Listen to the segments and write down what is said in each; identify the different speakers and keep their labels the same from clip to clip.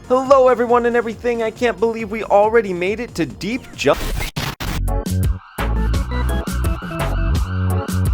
Speaker 1: Hello everyone and everything, I can't believe we already made it to Deep Jump.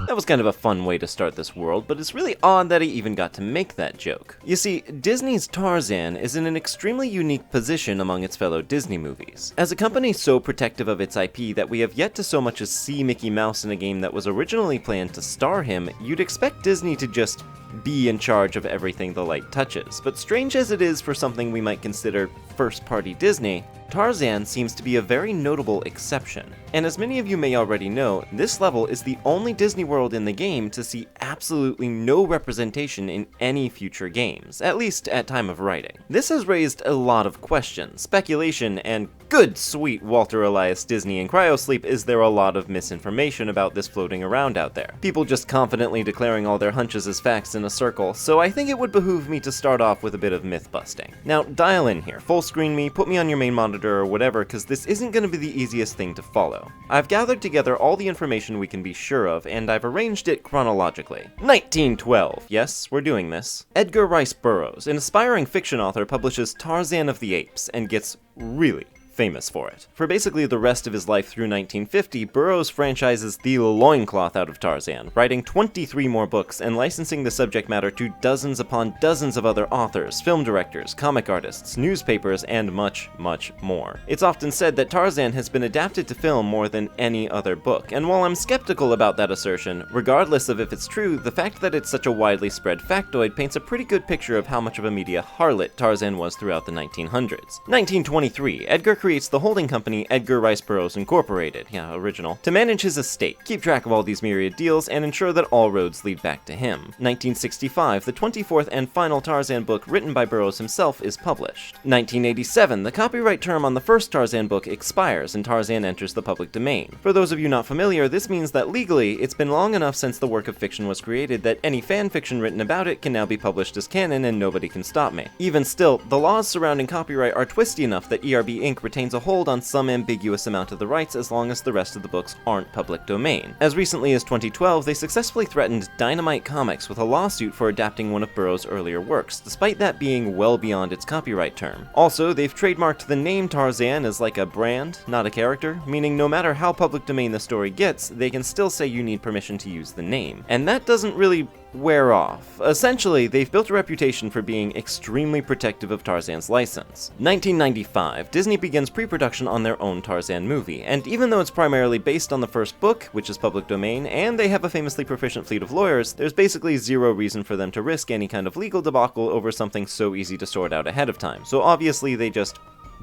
Speaker 1: That was kind of a fun way to start this world, but it's really odd that I even got to make that joke. You see, Disney's Tarzan is in an extremely unique position among its fellow Disney movies. As a company so protective of its IP that we have yet to so much as see Mickey Mouse in a game that was originally planned to star him, you'd expect Disney to just be in charge of everything the light touches. But strange as it is for something we might consider first-party Disney, Tarzan seems to be a very notable exception. And as many of you may already know, this level is the only Disney World in the game to see absolutely no representation in any future games, at least at time of writing. This has raised a lot of questions, speculation, and good sweet Walter Elias Disney in cryosleep, is there a lot of misinformation about this floating around out there. People just confidently declaring all their hunches as facts in a circle, so I think it would behoove me to start off with a bit of myth busting. Now dial in here, full screen me, put me on your main monitor or whatever, because this isn't going to be the easiest thing to follow. I've gathered together all the information we can be sure of, and I've arranged it chronologically. 1912, yes, we're doing this. Edgar Rice Burroughs, an aspiring fiction author, publishes Tarzan of the Apes, and gets really famous for it. For basically the rest of his life through 1950, Burroughs franchises the loincloth out of Tarzan, writing 23 more books and licensing the subject matter to dozens upon dozens of other authors, film directors, comic artists, newspapers, and much, much more. It's often said that Tarzan has been adapted to film more than any other book, and while I'm skeptical about that assertion, regardless of if it's true, the fact that it's such a widely spread factoid paints a pretty good picture of how much of a media harlot Tarzan was throughout the 1900s. 1923, Edgar creates the holding company Edgar Rice Burroughs Incorporated, yeah, original, to manage his estate, keep track of all these myriad deals, and ensure that all roads lead back to him. 1965, the 24th and final Tarzan book written by Burroughs himself is published. 1987, the copyright term on the first Tarzan book expires and Tarzan enters the public domain. For those of you not familiar, this means that legally, it's been long enough since the work of fiction was created that any fan fiction written about it can now be published as canon and nobody can stop me. Even still, the laws surrounding copyright are twisty enough that ERB Inc. retains a hold on some ambiguous amount of the rights as long as the rest of the books aren't public domain. As recently as 2012, they successfully threatened Dynamite Comics with a lawsuit for adapting one of Burroughs' earlier works, despite that being well beyond its copyright term. Also, they've trademarked the name Tarzan as like a brand, not a character, meaning no matter how public domain the story gets, they can still say you need permission to use the name. And that doesn't really wear off. Essentially, they've built a reputation for being extremely protective of Tarzan's license. 1995, Disney begins pre-production on their own Tarzan movie, and even though it's primarily based on the first book, which is public domain, and they have a famously proficient fleet of lawyers, there's basically zero reason for them to risk any kind of legal debacle over something so easy to sort out ahead of time, so obviously they just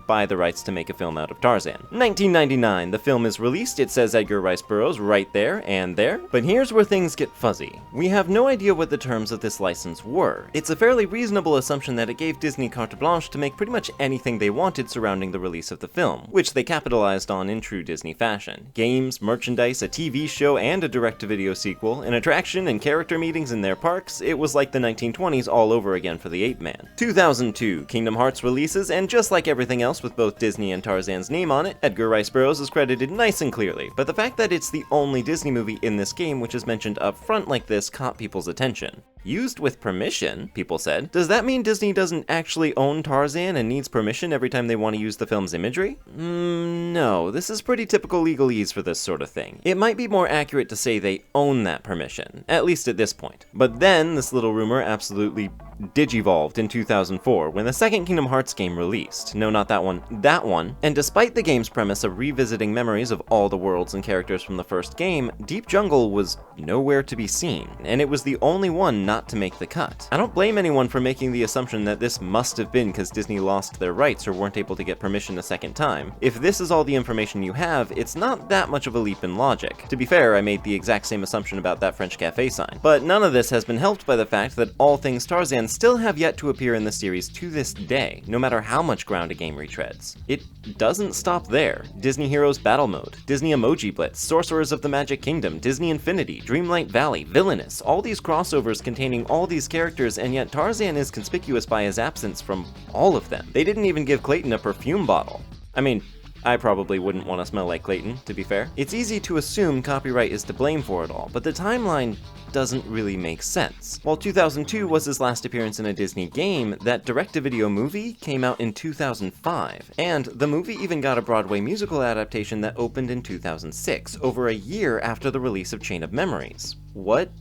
Speaker 1: buy the rights to make a film out of Tarzan. 1999, the film is released, it says Edgar Rice Burroughs right there and there, but here's where things get fuzzy. We have no idea what the terms of this license were. It's a fairly reasonable assumption that it gave Disney carte blanche to make pretty much anything they wanted surrounding the release of the film, which they capitalized on in true Disney fashion. Games, merchandise, a TV show, and a direct-to-video sequel, an attraction and character meetings in their parks, it was like the 1920s all over again for the Ape Man. 2002, Kingdom Hearts releases, and just like everything else with both Disney and Tarzan's name on it, Edgar Rice Burroughs is credited nice and clearly, but the fact that it's the only Disney movie in this game which is mentioned up front like this caught people's attention. Used with permission, people said. Does that mean Disney doesn't actually own Tarzan and needs permission every time they want to use the film's imagery? No, this is pretty typical legalese for this sort of thing. It might be more accurate to say they own that permission, at least at this point. But then, this little rumor absolutely digivolved in 2004 when the second Kingdom Hearts game released. No, not that one. And despite the game's premise of revisiting memories of all the worlds and characters from the first game, Deep Jungle was nowhere to be seen, and it was the only one not to make the cut. I don't blame anyone for making the assumption that this must have been because Disney lost their rights or weren't able to get permission a second time. If this is all the information you have, it's not that much of a leap in logic. To be fair, I made the exact same assumption about that French cafe sign. But none of this has been helped by the fact that all things Tarzan still have yet to appear in the series to this day, no matter how much ground a game retreads. It doesn't stop there. Disney Heroes Battle Mode, Disney Emoji Blitz, Sorcerers of the Magic Kingdom, Disney Infinity, Dreamlight Valley, Villainous, all these crossovers containing all these characters, and yet Tarzan is conspicuous by his absence from all of them. They didn't even give Clayton a perfume bottle. I mean, I probably wouldn't want to smell like Clayton, to be fair. It's easy to assume copyright is to blame for it all, but the timeline doesn't really make sense. While 2002 was his last appearance in a Disney game, that direct-to-video movie came out in 2005, and the movie even got a Broadway musical adaptation that opened in 2006, over a year after the release of Chain of Memories. What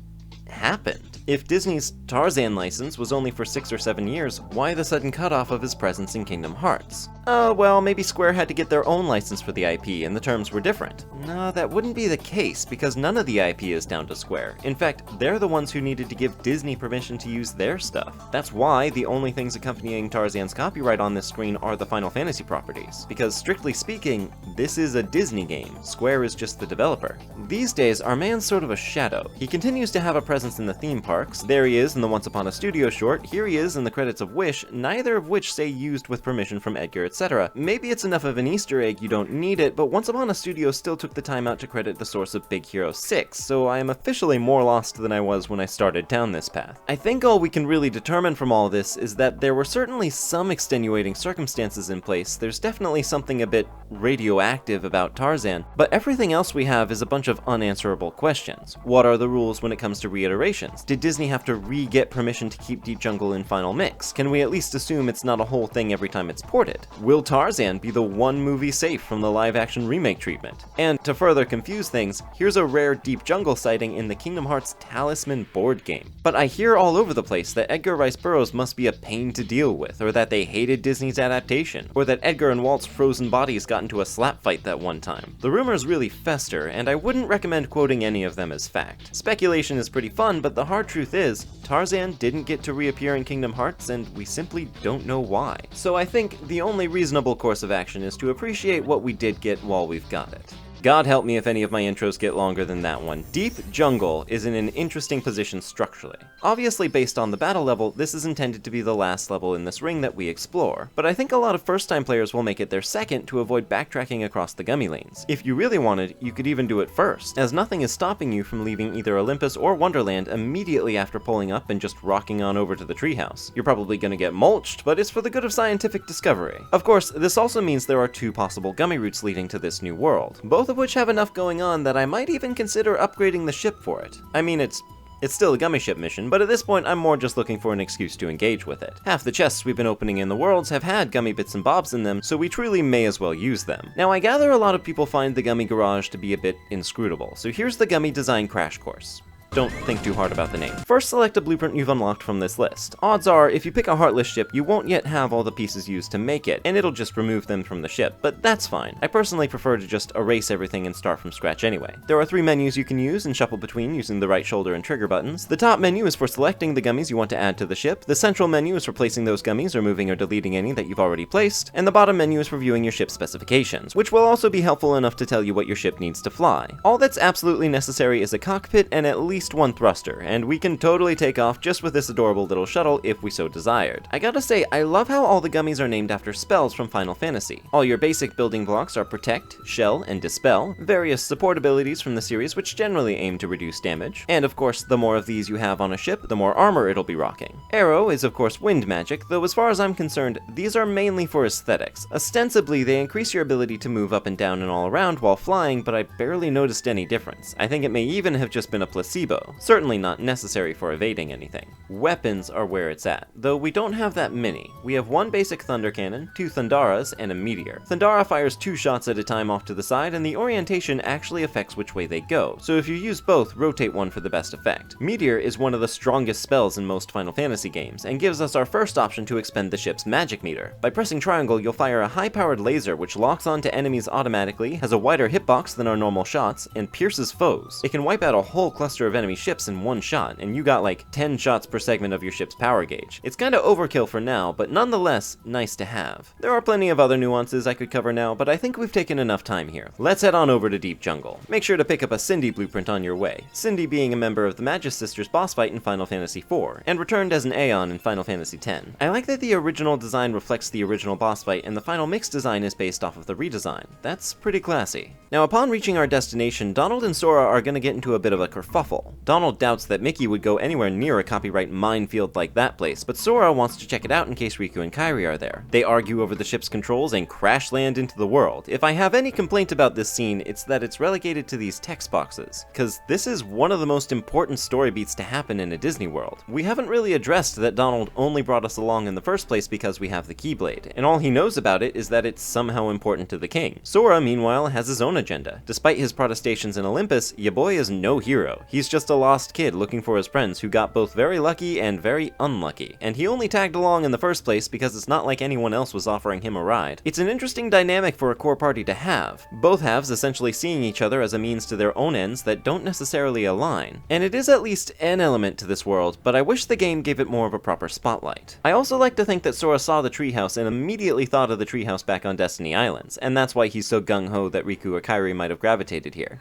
Speaker 1: happened? If Disney's Tarzan license was only for 6 or 7 years, why the sudden cutoff of his presence in Kingdom Hearts? Well, maybe Square had to get their own license for the IP and the terms were different. No, that wouldn't be the case, because none of the IP is down to Square. In fact, they're the ones who needed to give Disney permission to use their stuff. That's why the only things accompanying Tarzan's copyright on this screen are the Final Fantasy properties. Because strictly speaking, this is a Disney game. Square is just the developer. These days, our man's sort of a shadow. He continues to have a presence in the theme parks. There he is in the Once Upon a Studio short. Here he is in the credits of Wish, neither of which say used with permission from Edgar, etc. Maybe it's enough of an Easter egg you don't need it, but Once Upon a Studio still took the time out to credit the source of Big Hero 6, so I am officially more lost than I was when I started down this path. I think all we can really determine from all this is that there were certainly some extenuating circumstances in place. There's definitely something a bit radioactive about Tarzan, but everything else we have is a bunch of unanswerable questions. What are the rules when it comes to reiterations? Did Disney have to re-get permission to keep Deep Jungle in Final Mix? Can we at least assume it's not a whole thing every time it's ported? Will Tarzan be the one movie safe from the live-action remake treatment? And to further confuse things, here's a rare Deep Jungle sighting in the Kingdom Hearts Talisman board game. But I hear all over the place that Edgar Rice Burroughs must be a pain to deal with, or that they hated Disney's adaptation, or that Edgar and Walt's frozen bodies got into a slap fight that one time. The rumors really fester, and I wouldn't recommend quoting any of them as fact. Speculation is pretty fun, but the hard truth is, Tarzan didn't get to reappear in Kingdom Hearts, and we simply don't know why. So I think the only reasonable course of action is to appreciate what we did get while we've got it. God help me if any of my intros get longer than that one. Deep Jungle is in an interesting position structurally. Obviously, based on the battle level, this is intended to be the last level in this ring that we explore, but I think a lot of first-time players will make it their second to avoid backtracking across the gummy lanes. If you really wanted, you could even do it first, as nothing is stopping you from leaving either Olympus or Wonderland immediately after pulling up and just rocking on over to the treehouse. You're probably gonna get mulched, but it's for the good of scientific discovery. Of course, this also means there are 2 possible gummy routes leading to this new world, both of which have enough going on that I might even consider upgrading the ship for it. I mean, it's still a gummy ship mission, but at this point I'm more just looking for an excuse to engage with it. Half the chests we've been opening in the worlds have had gummy bits and bobs in them, so we truly may as well use them. Now I gather a lot of people find the gummy garage to be a bit inscrutable, so here's the gummy design crash course. Don't think too hard about the name. First, select a blueprint you've unlocked from this list. Odds are, if you pick a Heartless ship, you won't yet have all the pieces used to make it, and it'll just remove them from the ship, but that's fine. I personally prefer to just erase everything and start from scratch anyway. There are 3 menus you can use and shuffle between using the right shoulder and trigger buttons. The top menu is for selecting the gummies you want to add to the ship, the central menu is for placing those gummies, removing or deleting any that you've already placed, and the bottom menu is for viewing your ship's specifications, which will also be helpful enough to tell you what your ship needs to fly. All that's absolutely necessary is a cockpit and at least 1 thruster, and we can totally take off just with this adorable little shuttle if we so desired. I gotta say, I love how all the gummies are named after spells from Final Fantasy. All your basic building blocks are Protect, Shell, and Dispel, various support abilities from the series which generally aim to reduce damage, and of course, the more of these you have on a ship, the more armor it'll be rocking. Arrow is of course wind magic, though as far as I'm concerned, these are mainly for aesthetics. Ostensibly, they increase your ability to move up and down and all around while flying, but I barely noticed any difference. I think it may even have just been a placebo. Certainly not necessary for evading anything. Weapons are where it's at, though we don't have that many. We have 1 basic thunder cannon, 2 Thundaras, and a meteor. Thundara fires 2 shots at a time off to the side, and the orientation actually affects which way they go, so if you use both, rotate one for the best effect. Meteor is one of the strongest spells in most Final Fantasy games, and gives us our first option to expend the ship's magic meter. By pressing triangle, you'll fire a high-powered laser which locks onto enemies automatically, has a wider hitbox than our normal shots, and pierces foes. It can wipe out a whole cluster of enemy ships in 1 shot, and you got like 10 shots per segment of your ship's power gauge. It's kinda overkill for now, but nonetheless, nice to have. There are plenty of other nuances I could cover now, but I think we've taken enough time here. Let's head on over to Deep Jungle. Make sure to pick up a Cindy blueprint on your way. Cindy being a member of the Magus Sisters boss fight in Final Fantasy IV, and returned as an Aeon in Final Fantasy X. I like that the original design reflects the original boss fight, and the final mix design is based off of the redesign. That's pretty classy. Now, upon reaching our destination, Donald and Sora are gonna get into a bit of a kerfuffle. Tunnel. Donald doubts that Mickey would go anywhere near a copyright minefield like that place, but Sora wants to check it out in case Riku and Kairi are there. They argue over the ship's controls and crash land into the world. If I have any complaint about this scene, it's that it's relegated to these text boxes, cause this is one of the most important story beats to happen in a Disney World. We haven't really addressed that Donald only brought us along in the first place because we have the Keyblade, and all he knows about it is that it's somehow important to the king. Sora, meanwhile, has his own agenda. Despite his protestations in Olympus, ya boy is no hero. He's just a lost kid looking for his friends who got both very lucky and very unlucky, and he only tagged along in the first place because it's not like anyone else was offering him a ride. It's an interesting dynamic for a core party to have, both halves essentially seeing each other as a means to their own ends that don't necessarily align. And it is at least an element to this world, but I wish the game gave it more of a proper spotlight. I also like to think that Sora saw the treehouse and immediately thought of the treehouse back on Destiny Islands, and that's why he's so gung-ho that Riku or Kairi might have gravitated here.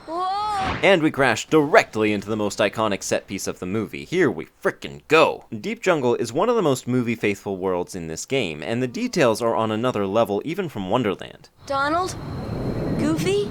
Speaker 2: Whoa!
Speaker 1: And we crash directly into the most iconic set piece of the movie. Here we frickin' go! Deep Jungle is one of the most movie-faithful worlds in this game, and the details are on another level even from Wonderland.
Speaker 2: Donald? Goofy?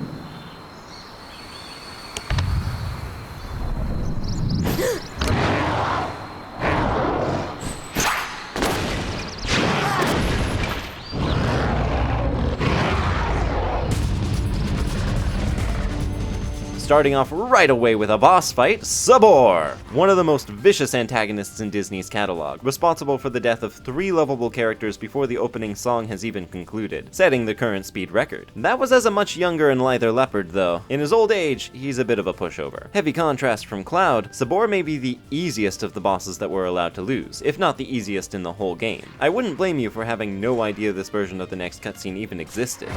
Speaker 1: Starting off right away with a boss fight, Sabor! One of the most vicious antagonists in Disney's catalog, responsible for the death of 3 lovable characters before the opening song has even concluded, setting the current speed record. That was as a much younger and lither leopard though. In his old age, he's a bit of a pushover. Heavy contrast from Cloud, Sabor may be the easiest of the bosses that we're allowed to lose, if not the easiest in the whole game. I wouldn't blame you for having no idea this version of the next cutscene even existed.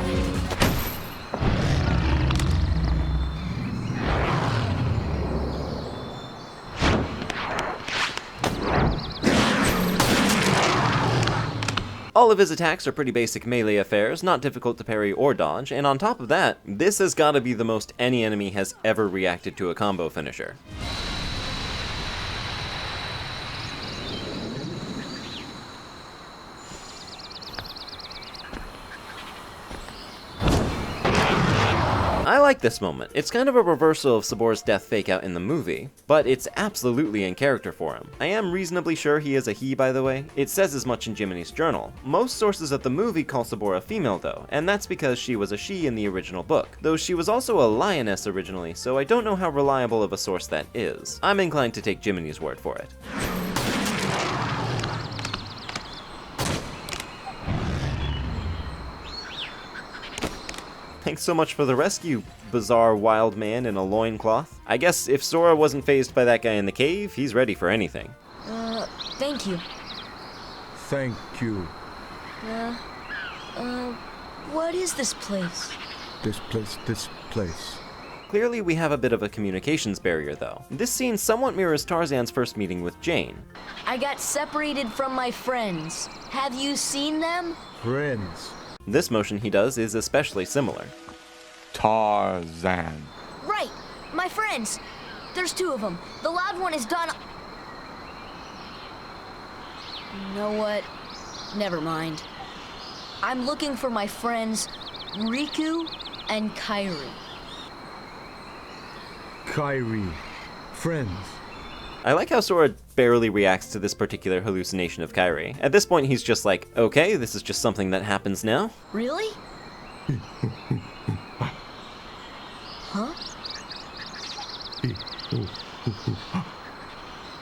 Speaker 1: All of his attacks are pretty basic melee affairs, not difficult to parry or dodge, and on top of that, this has gotta be the most any enemy has ever reacted to a combo finisher. I like this moment. It's kind of a reversal of Sabor's death fakeout in the movie, but it's absolutely in character for him. I am reasonably sure he is a he, by the way. It says as much in Jiminy's journal. Most sources of the movie call Sabor a female though, and that's because she was a she in the original book, though she was also a lioness originally, so I don't know how reliable of a source that is. I'm inclined to take Jiminy's word for it. Thanks so much for the rescue, bizarre wild man in a loincloth. I guess if Sora wasn't fazed by that guy in the cave, he's ready for anything.
Speaker 2: Thank you.
Speaker 3: Thank you.
Speaker 2: What is this place?
Speaker 3: This place.
Speaker 1: Clearly we have a bit of a communications barrier though. This scene somewhat mirrors Tarzan's first meeting with Jane.
Speaker 2: I got separated from my friends. Have you seen them?
Speaker 3: Friends.
Speaker 1: This motion he does is especially similar.
Speaker 3: Tarzan.
Speaker 2: Right! My friends! There's 2 of them. The loud one is Donald. You know what? Never mind. I'm looking for my friends Riku and Kairi.
Speaker 3: Kairi. Friends.
Speaker 1: I like how Sora barely reacts to this particular hallucination of Kairi. At this point he's just like, okay, this is just something that happens now.
Speaker 2: Really? Huh?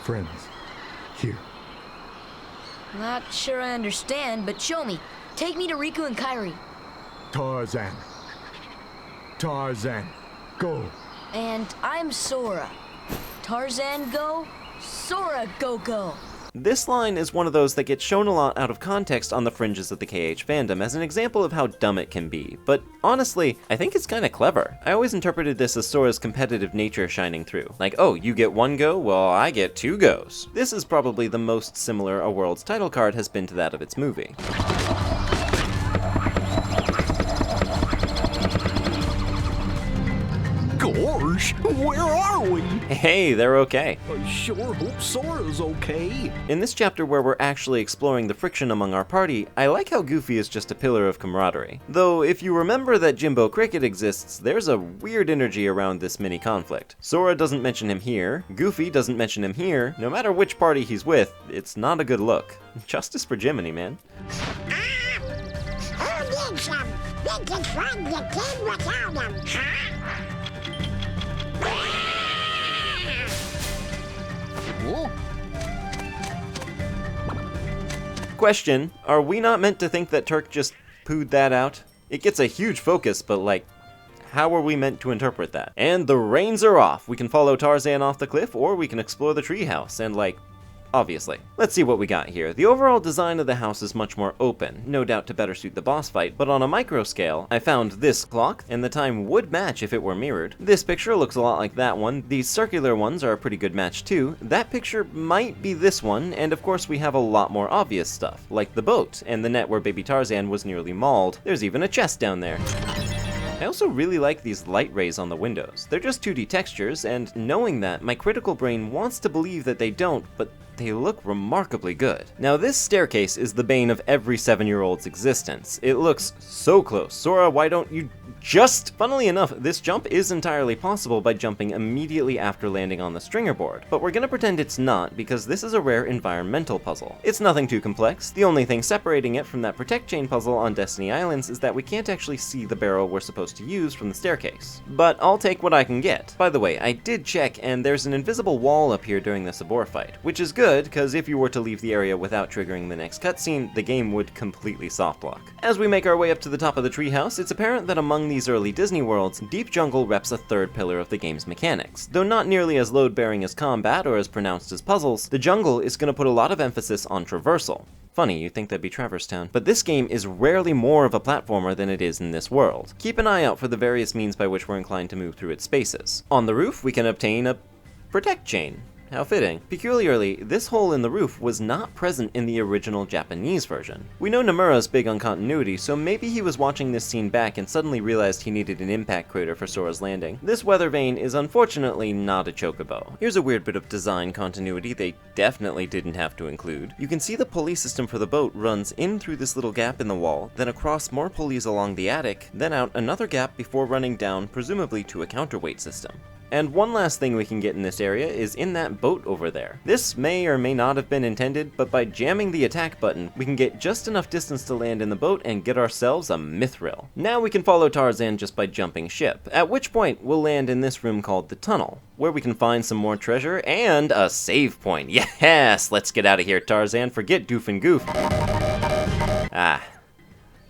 Speaker 3: Friends. Here.
Speaker 2: Not sure I understand, but show me. Take me to Riku and Kairi.
Speaker 3: Tarzan. Tarzan. Go.
Speaker 2: And I'm Sora. Tarzan go, Sora go.
Speaker 1: This line is one of those that gets shown a lot out of context on the fringes of the KH fandom as an example of how dumb it can be, but honestly, I think it's kinda clever. I always interpreted this as Sora's competitive nature shining through. Like, oh, you get 1 go? Well, I get 2 goes. This is probably the most similar a world's title card has been to that of its movie.
Speaker 3: Gosh!
Speaker 4: Gosh, where are we?
Speaker 1: Hey, they're okay.
Speaker 4: I sure hope Sora's okay.
Speaker 1: In this chapter where we're actually exploring the friction among our party, I like how Goofy is just a pillar of camaraderie. Though, if you remember that Jimbo Cricket exists, there's a weird energy around this mini conflict. Sora doesn't mention him here, Goofy doesn't mention him here. No matter which party he's with, it's not a good look. Justice for Jiminy, man.
Speaker 5: Who needs them? We can run the game without them, huh?
Speaker 1: Question, are we not meant to think that Turk just pooed that out? It gets a huge focus, but like, how are we meant to interpret that? And the reins are off. We can follow Tarzan off the cliff, or we can explore the treehouse, and like, obviously. Let's see what we got here. The overall design of the house is much more open, no doubt to better suit the boss fight, but on a micro scale, I found this clock, and the time would match if it were mirrored. This picture looks a lot like that one. These circular ones are a pretty good match too. That picture might be this one, and of course we have a lot more obvious stuff, like the boat, and the net where baby Tarzan was nearly mauled. There's even a chest down there. I also really like these light rays on the windows. They're just 2D textures, and knowing that, my critical brain wants to believe that they don't, but they look remarkably good. Now this staircase is the bane of every 7-year-old's existence. It looks so close. Sora, why don't you just... Funnily enough, this jump is entirely possible by jumping immediately after landing on the stringer board, but we're gonna pretend it's not because this is a rare environmental puzzle. It's nothing too complex. The only thing separating it from that protect chain puzzle on Destiny Islands is that we can't actually see the barrel we're supposed to use from the staircase. But I'll take what I can get. By the way, I did check, and there's an invisible wall up here during the Sabor fight, which is good, because if you were to leave the area without triggering the next cutscene, the game would completely softlock. As we make our way up to the top of the treehouse, it's apparent that among these early Disney worlds, Deep Jungle reps a third pillar of the game's mechanics. Though not nearly as load-bearing as combat or as pronounced as puzzles, the jungle is going to put a lot of emphasis on traversal. Funny, you'd think that'd be Traverse Town. But this game is rarely more of a platformer than it is in this world. Keep an eye out for the various means by which we're inclined to move through its spaces. On the roof, we can obtain a protect chain. How fitting. Peculiarly, this hole in the roof was not present in the original Japanese version. We know Nomura's big on continuity, so maybe he was watching this scene back and suddenly realized he needed an impact crater for Sora's landing. This weather vane is unfortunately not a chocobo. Here's a weird bit of design continuity they definitely didn't have to include. You can see the pulley system for the boat runs in through this little gap in the wall, then across more pulleys along the attic, then out another gap before running down, presumably to a counterweight system. And one last thing we can get in this area is in that boat over there. This may or may not have been intended, but by jamming the attack button, we can get just enough distance to land in the boat and get ourselves a mithril. Now we can follow Tarzan just by jumping ship, at which point we'll land in this room called the Tunnel, where we can find some more treasure and a save point. Yes, let's get out of here, Tarzan. Forget Doof and Goof.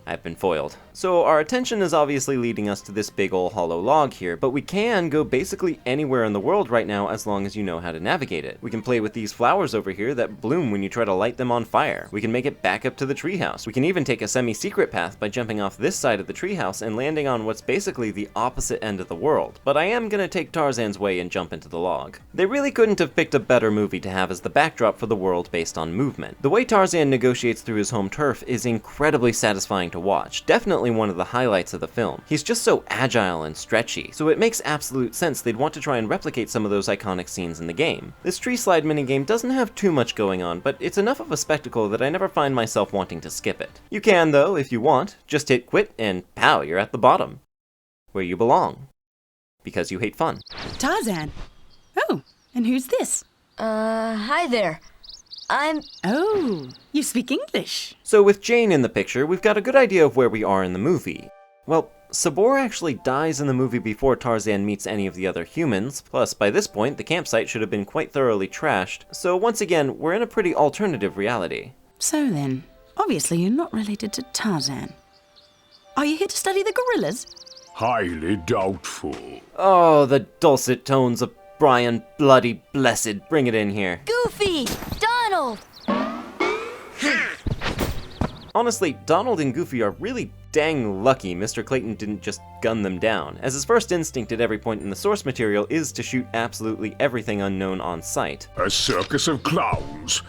Speaker 1: I've been foiled. So our attention is obviously leading us to this big ol' hollow log here, but we can go basically anywhere in the world right now as long as you know how to navigate it. We can play with these flowers over here that bloom when you try to light them on fire. We can make it back up to the treehouse. We can even take a semi-secret path by jumping off this side of the treehouse and landing on what's basically the opposite end of the world. But I am gonna take Tarzan's way and jump into the log. They really couldn't have picked a better movie to have as the backdrop for the world based on movement. The way Tarzan negotiates through his home turf is incredibly satisfying to watch. Definitely one of the highlights of the film. He's just so agile and stretchy, so it makes absolute sense they'd want to try and replicate some of those iconic scenes in the game. This tree slide minigame doesn't have too much going on, but it's enough of a spectacle that I never find myself wanting to skip it. You can though, if you want. Just hit quit and pow, you're at the bottom. Where you belong. Because you hate fun.
Speaker 6: Tarzan. Oh, and who's this?
Speaker 2: Hi there.
Speaker 6: Oh, you speak English.
Speaker 1: So with Jane in the picture, we've got a good idea of where we are in the movie. Well, Sabor actually dies in the movie before Tarzan meets any of the other humans, plus by this point the campsite should have been quite thoroughly trashed, so once again, we're in a pretty alternative reality.
Speaker 6: So then, obviously you're not related to Tarzan. Are you here to study the gorillas?
Speaker 4: Highly doubtful.
Speaker 1: Oh, the dulcet tones of Brian Bloody Blessed. Bring it in here.
Speaker 2: Goofy! Donald!
Speaker 1: Honestly, Donald and Goofy are really dang lucky Mr. Clayton didn't just gun them down, as his first instinct at every point in the source material is to shoot absolutely everything unknown on sight.
Speaker 4: A circus of clowns.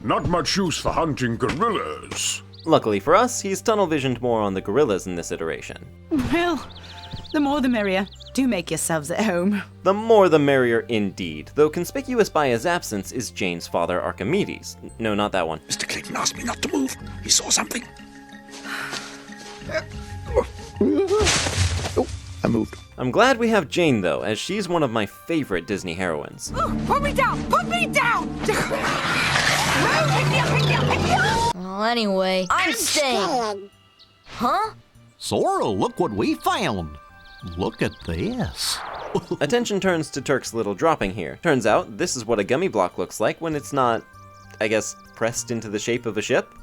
Speaker 4: Not much use for hunting gorillas.
Speaker 1: Luckily for us, he's tunnel-visioned more on the gorillas in this iteration.
Speaker 6: Well, the more the merrier. Do make yourselves at home.
Speaker 1: The more the merrier indeed, though conspicuous by his absence is Jane's father Archimedes. No, not that one.
Speaker 7: Mr. Clayton asked me not to move. He saw something. Oh, I moved.
Speaker 1: I'm glad we have Jane though, as she's one of my favorite Disney heroines.
Speaker 8: Put me down! Put me down!
Speaker 2: Well, anyway, I'm staying. Huh?
Speaker 9: Sora, look what we found. Look at this.
Speaker 1: Attention turns to Turk's little dropping here. Turns out, this is what a gummy block looks like when it's not, I guess, pressed into the shape of a ship.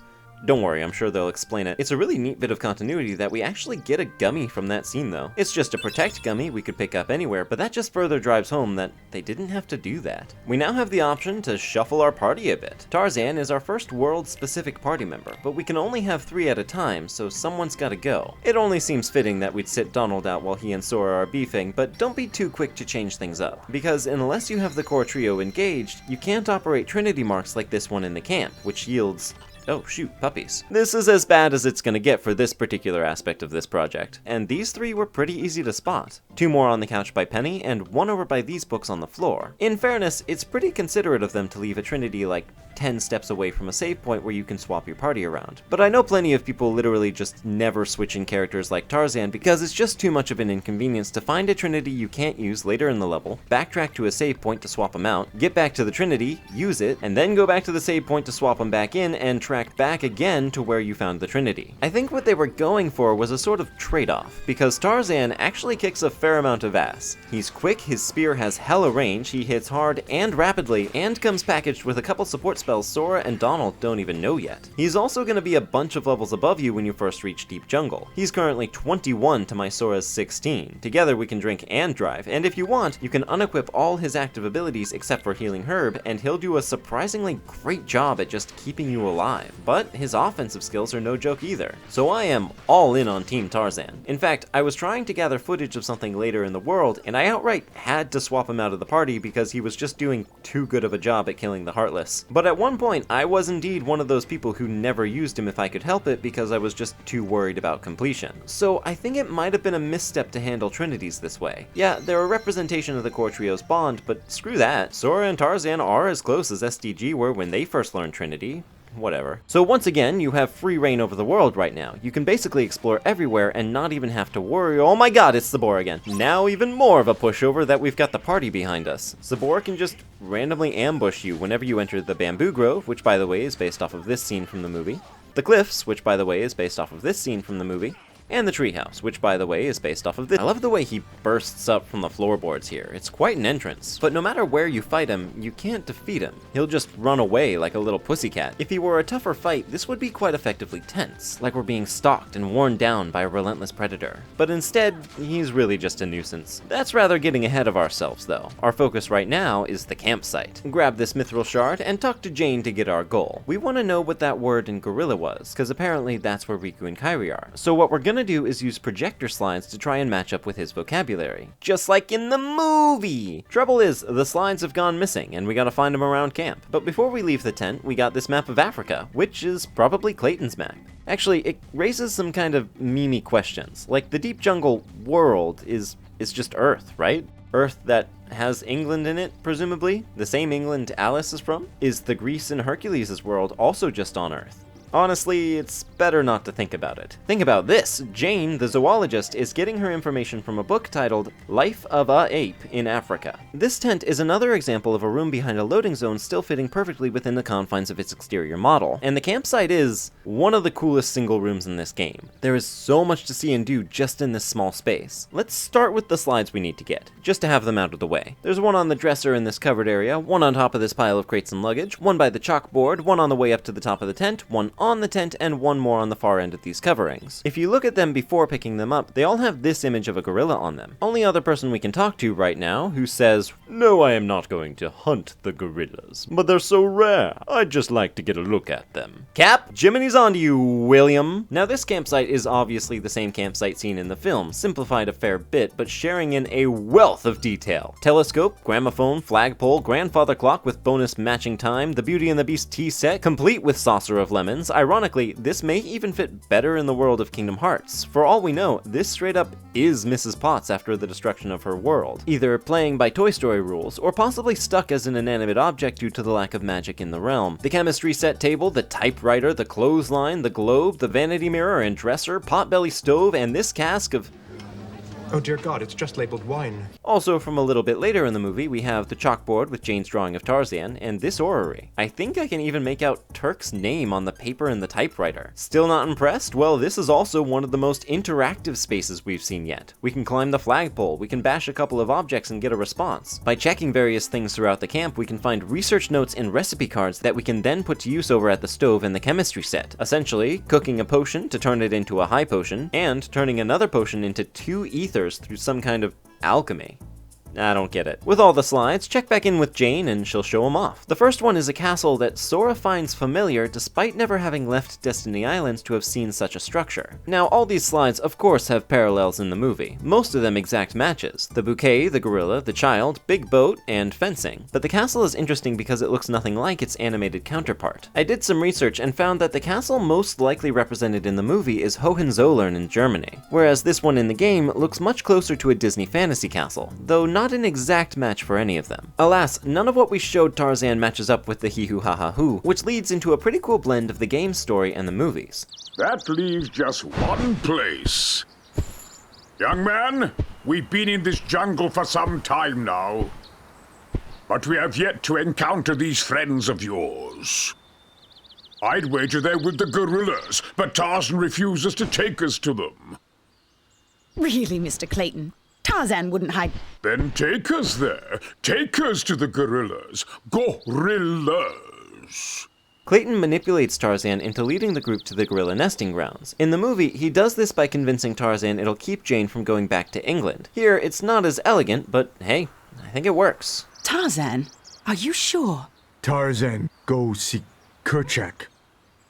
Speaker 1: Don't worry, I'm sure they'll explain it. It's a really neat bit of continuity that we actually get a gummy from that scene though. It's just a protect gummy we could pick up anywhere, but that just further drives home that they didn't have to do that. We now have the option to shuffle our party a bit. Tarzan is our first world-specific party member, but we can only have 3 at a time, so someone's gotta go. It only seems fitting that we'd sit Donald out while he and Sora are beefing, but don't be too quick to change things up, because unless you have the core trio engaged, you can't operate Trinity marks like this one in the camp, which yields... oh shoot, puppies. This is as bad as it's gonna get for this particular aspect of this project, and these 3 were pretty easy to spot. 2 more on the couch by Penny, and 1 over by these books on the floor. In fairness, it's pretty considerate of them to leave a Trinity like 10 steps away from a save point where you can swap your party around. But I know plenty of people literally just never switch in characters like Tarzan because it's just too much of an inconvenience to find a Trinity you can't use later in the level, backtrack to a save point to swap them out, get back to the Trinity, use it, and then go back to the save point to swap them back in and track back again to where you found the Trinity. I think what they were going for was a sort of trade-off, because Tarzan actually kicks a fair amount of ass. He's quick, his spear has hella range, he hits hard and rapidly, and comes packaged with a couple support spells Sora and Donald don't even know yet. He's also going to be a bunch of levels above you when you first reach Deep Jungle. He's currently 21 to my Sora's 16. Together we can drink and drive, and if you want, you can unequip all his active abilities except for Healing Herb, and he'll do a surprisingly great job at just keeping you alive. But his offensive skills are no joke either. So I am all in on Team Tarzan. In fact, I was trying to gather footage of something later in the world, and I outright had to swap him out of the party because he was just doing too good of a job at killing the Heartless. But at one point, I was indeed one of those people who never used him if I could help it because I was just too worried about completion. So I think it might have been a misstep to handle Trinities this way. Yeah, they're a representation of the core trio's bond, but screw that. Sora and Tarzan are as close as SDG were when they first learned Trinity. Whatever. So once again, you have free reign over the world right now. You can basically explore everywhere and not even have to worry. Oh my god, it's Sabor again. Now even more of a pushover that we've got the party behind us. Sabor can just randomly ambush you whenever you enter the Bamboo Grove, which by the way is based off of this scene from the movie. The Cliffs, which by the way is based off of this scene from the movie. And the Treehouse, which by the way is based off of this. I love the way he bursts up from the floorboards here. It's quite an entrance. But no matter where you fight him, you can't defeat him. He'll just run away like a little pussycat. If he were a tougher fight, this would be quite effectively tense, like we're being stalked and worn down by a relentless predator. But instead, he's really just a nuisance. That's rather getting ahead of ourselves though. Our focus right now is the campsite. Grab this mithril shard and talk to Jane to get our goal. We want to know what that word in gorilla was, because apparently that's where Riku and Kairi are. So what we're gonna do is use projector slides to try and match up with his vocabulary. Just like in the movie! Trouble is, the slides have gone missing, and we gotta find them around camp. But before we leave the tent, we got this map of Africa, which is probably Clayton's map. Actually, it raises some kind of memey questions. Like, the Deep Jungle world is just Earth, right? Earth that has England in it, presumably? The same England Alice is from? Is the Greece and Hercules' world also just on Earth? Honestly, it's better not to think about it. Think about this. Jane, the zoologist, is getting her information from a book titled Life of a Ape in Africa. This tent is another example of a room behind a loading zone still fitting perfectly within the confines of its exterior model. And the campsite is one of the coolest single rooms in this game. There is so much to see and do just in this small space. Let's start with the slides we need to get, just to have them out of the way. There's one on the dresser in this covered area, one on top of this pile of crates and luggage, one by the chalkboard, one on the way up to the top of the tent, one on the tent, and one more on the far end of these coverings. If you look at them before picking them up, they all have this image of a gorilla on them. Only other person we can talk to right now who says, "No, I am not going to hunt the gorillas, but they're so rare, I'd just like to get a look at them." Cap, Jiminy's on to you, William. Now this campsite is obviously the same campsite seen in the film, simplified a fair bit, but sharing in a wealth of detail. Telescope, gramophone, flagpole, grandfather clock with bonus matching time, the Beauty and the Beast tea set, complete with saucer of lemons. Ironically, this may even fit better in the world of Kingdom Hearts. For all we know, this straight up is Mrs. Potts after the destruction of her world, either playing by Toy Story rules, or possibly stuck as an inanimate object due to the lack of magic in the realm. The chemistry set table, the typewriter, the clothesline, the globe, the vanity mirror and dresser, potbelly stove, and this cask of...
Speaker 10: Oh dear God, it's just labeled wine.
Speaker 1: Also, from a little bit later in the movie, we have the chalkboard with Jane's drawing of Tarzan, and this orrery. I think I can even make out Turk's name on the paper in the typewriter. Still not impressed? Well, this is also one of the most interactive spaces we've seen yet. We can climb the flagpole, we can bash a couple of objects and get a response. By checking various things throughout the camp, we can find research notes and recipe cards that we can then put to use over at the stove in the chemistry set. Essentially, cooking a potion to turn it into a high potion, and turning another potion into 2 ethers through some kind of alchemy. I don't get it. With all the slides, check back in with Jane and she'll show them off. The first one is a castle that Sora finds familiar despite never having left Destiny Islands to have seen such a structure. Now, all these slides of course have parallels in the movie, most of them exact matches. The bouquet, the gorilla, the child, big boat, and fencing. But the castle is interesting because it looks nothing like its animated counterpart. I did some research and found that the castle most likely represented in the movie is Hohenzollern in Germany, whereas this one in the game looks much closer to a Disney fantasy castle, though not an exact match for any of them. Alas, none of what we showed Tarzan matches up with the hee-hoo ha-ha-hoo, which leads into a pretty cool blend of the game story and the movies.
Speaker 4: That leaves just one place. Young man, we've been in this jungle for some time now, but we have yet to encounter these friends of yours. I'd wager they're with the gorillas, but Tarzan refuses to take us to them.
Speaker 6: Really, Mr. Clayton? Tarzan wouldn't hide.
Speaker 4: Then take us there. Take us to the gorillas. Gorillas.
Speaker 1: Clayton manipulates Tarzan into leading the group to the gorilla nesting grounds. In the movie, he does this by convincing Tarzan it'll keep Jane from going back to England. Here, it's not as elegant, but hey, I think it works.
Speaker 6: Tarzan? Are you sure?
Speaker 3: Tarzan, go see Kerchak.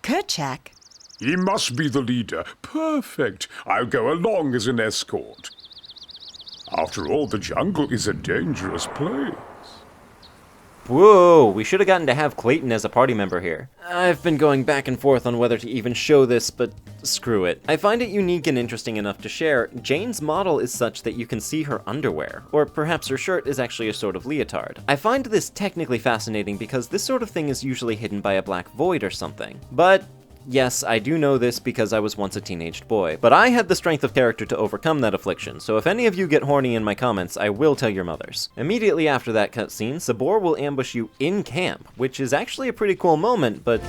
Speaker 6: Kerchak?
Speaker 4: He must be the leader. Perfect. I'll go along as an escort. After all, the jungle is a dangerous place.
Speaker 1: Whoa, we should have gotten to have Clayton as a party member here. I've been going back and forth on whether to even show this, but screw it. I find it unique and interesting enough to share. Jane's model is such that you can see her underwear, or perhaps her shirt is actually a sort of leotard. I find this technically fascinating because this sort of thing is usually hidden by a black void or something. But yes, I do know this because I was once a teenaged boy, but I had the strength of character to overcome that affliction, so if any of you get horny in my comments, I will tell your mothers. Immediately after that cutscene, Sabor will ambush you in camp, which is actually a pretty cool moment, but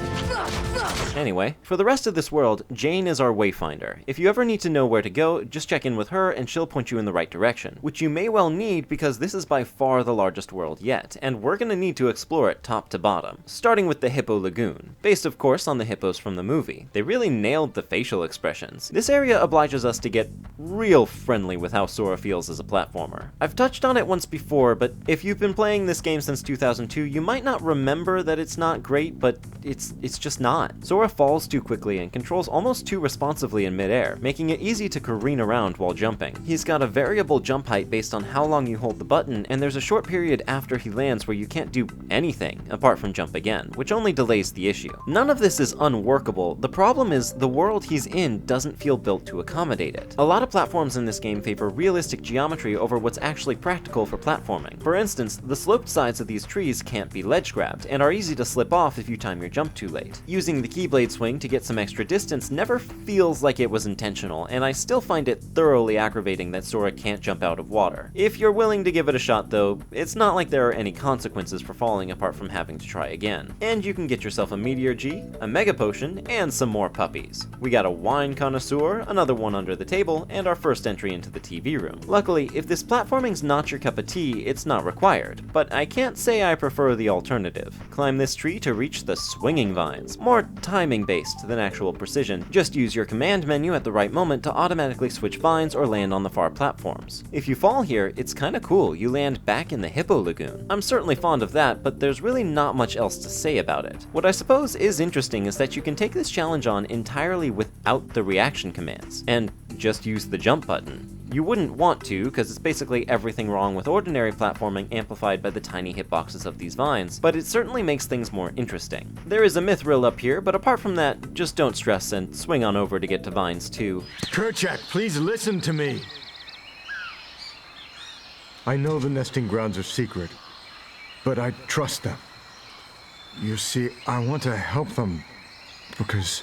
Speaker 1: anyway, for the rest of this world, Jane is our wayfinder. If you ever need to know where to go, just check in with her and she'll point you in the right direction, which you may well need because this is by far the largest world yet, and we're gonna need to explore it top to bottom, starting with the Hippo Lagoon, based of course on the hippos from the movie. They really nailed the facial expressions. This area obliges us to get real friendly with how Sora feels as a platformer. I've touched on it once before, but if you've been playing this game since 2002, you might not remember that it's not great, but it's just not. Sora falls too quickly and controls almost too responsively in midair, making it easy to careen around while jumping. He's got a variable jump height based on how long you hold the button, and there's a short period after he lands where you can't do anything apart from jump again, which only delays the issue. None of this is unworkable. The problem is the world he's in doesn't feel built to accommodate it. A lot of platforms in this game favor realistic geometry over what's actually practical for platforming. For instance, the sloped sides of these trees can't be ledge grabbed, and are easy to slip off if you time your jump too late. Using the Keyblade swing to get some extra distance never feels like it was intentional, and I still find it thoroughly aggravating that Sora can't jump out of water. If you're willing to give it a shot though, it's not like there are any consequences for falling apart from having to try again. And you can get yourself a Meteor G, a Mega Potion, and some more puppies. We got a wine connoisseur, another one under the table, and our first entry into the TV room. Luckily, if this platforming's not your cup of tea, it's not required, but I can't say I prefer the alternative. Climb this tree to reach the swinging vines. More timing based than actual precision. Just use your command menu at the right moment to automatically switch vines or land on the far platforms. If you fall here, it's kinda cool, you land back in the Hippo Lagoon. I'm certainly fond of that, but there's really not much else to say about it. What I suppose is interesting is that you can take take this challenge on entirely without the reaction commands, and just use the jump button. You wouldn't want to, because it's basically everything wrong with ordinary platforming amplified by the tiny hitboxes of these vines, but it certainly makes things more interesting. There is a mithril up here, but apart from that, just don't stress and swing on over to get to Vines 2.
Speaker 3: Kerchak, please listen to me. I know the nesting grounds are secret, but I trust them. You see, I want to help them because,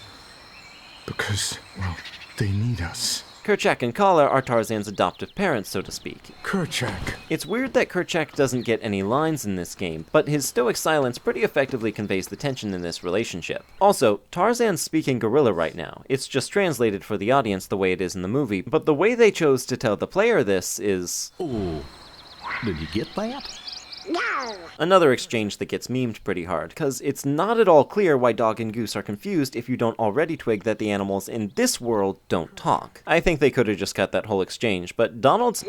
Speaker 3: well, they need us.
Speaker 1: Kerchak and Kala are Tarzan's adoptive parents, so to speak.
Speaker 3: Kerchak.
Speaker 1: It's weird that Kerchak doesn't get any lines in this game, but his stoic silence pretty effectively conveys the tension in this relationship. Also, Tarzan's speaking gorilla right now. It's just translated for the audience the way it is in the movie, but the way they chose to tell the player this is...
Speaker 9: Oh, did you get that?
Speaker 5: No!
Speaker 1: Another exchange that gets memed pretty hard, cause it's not at all clear why Dog and Goose are confused if you don't already twig that the animals in this world don't talk. I think they could've just cut that whole exchange, but Donald's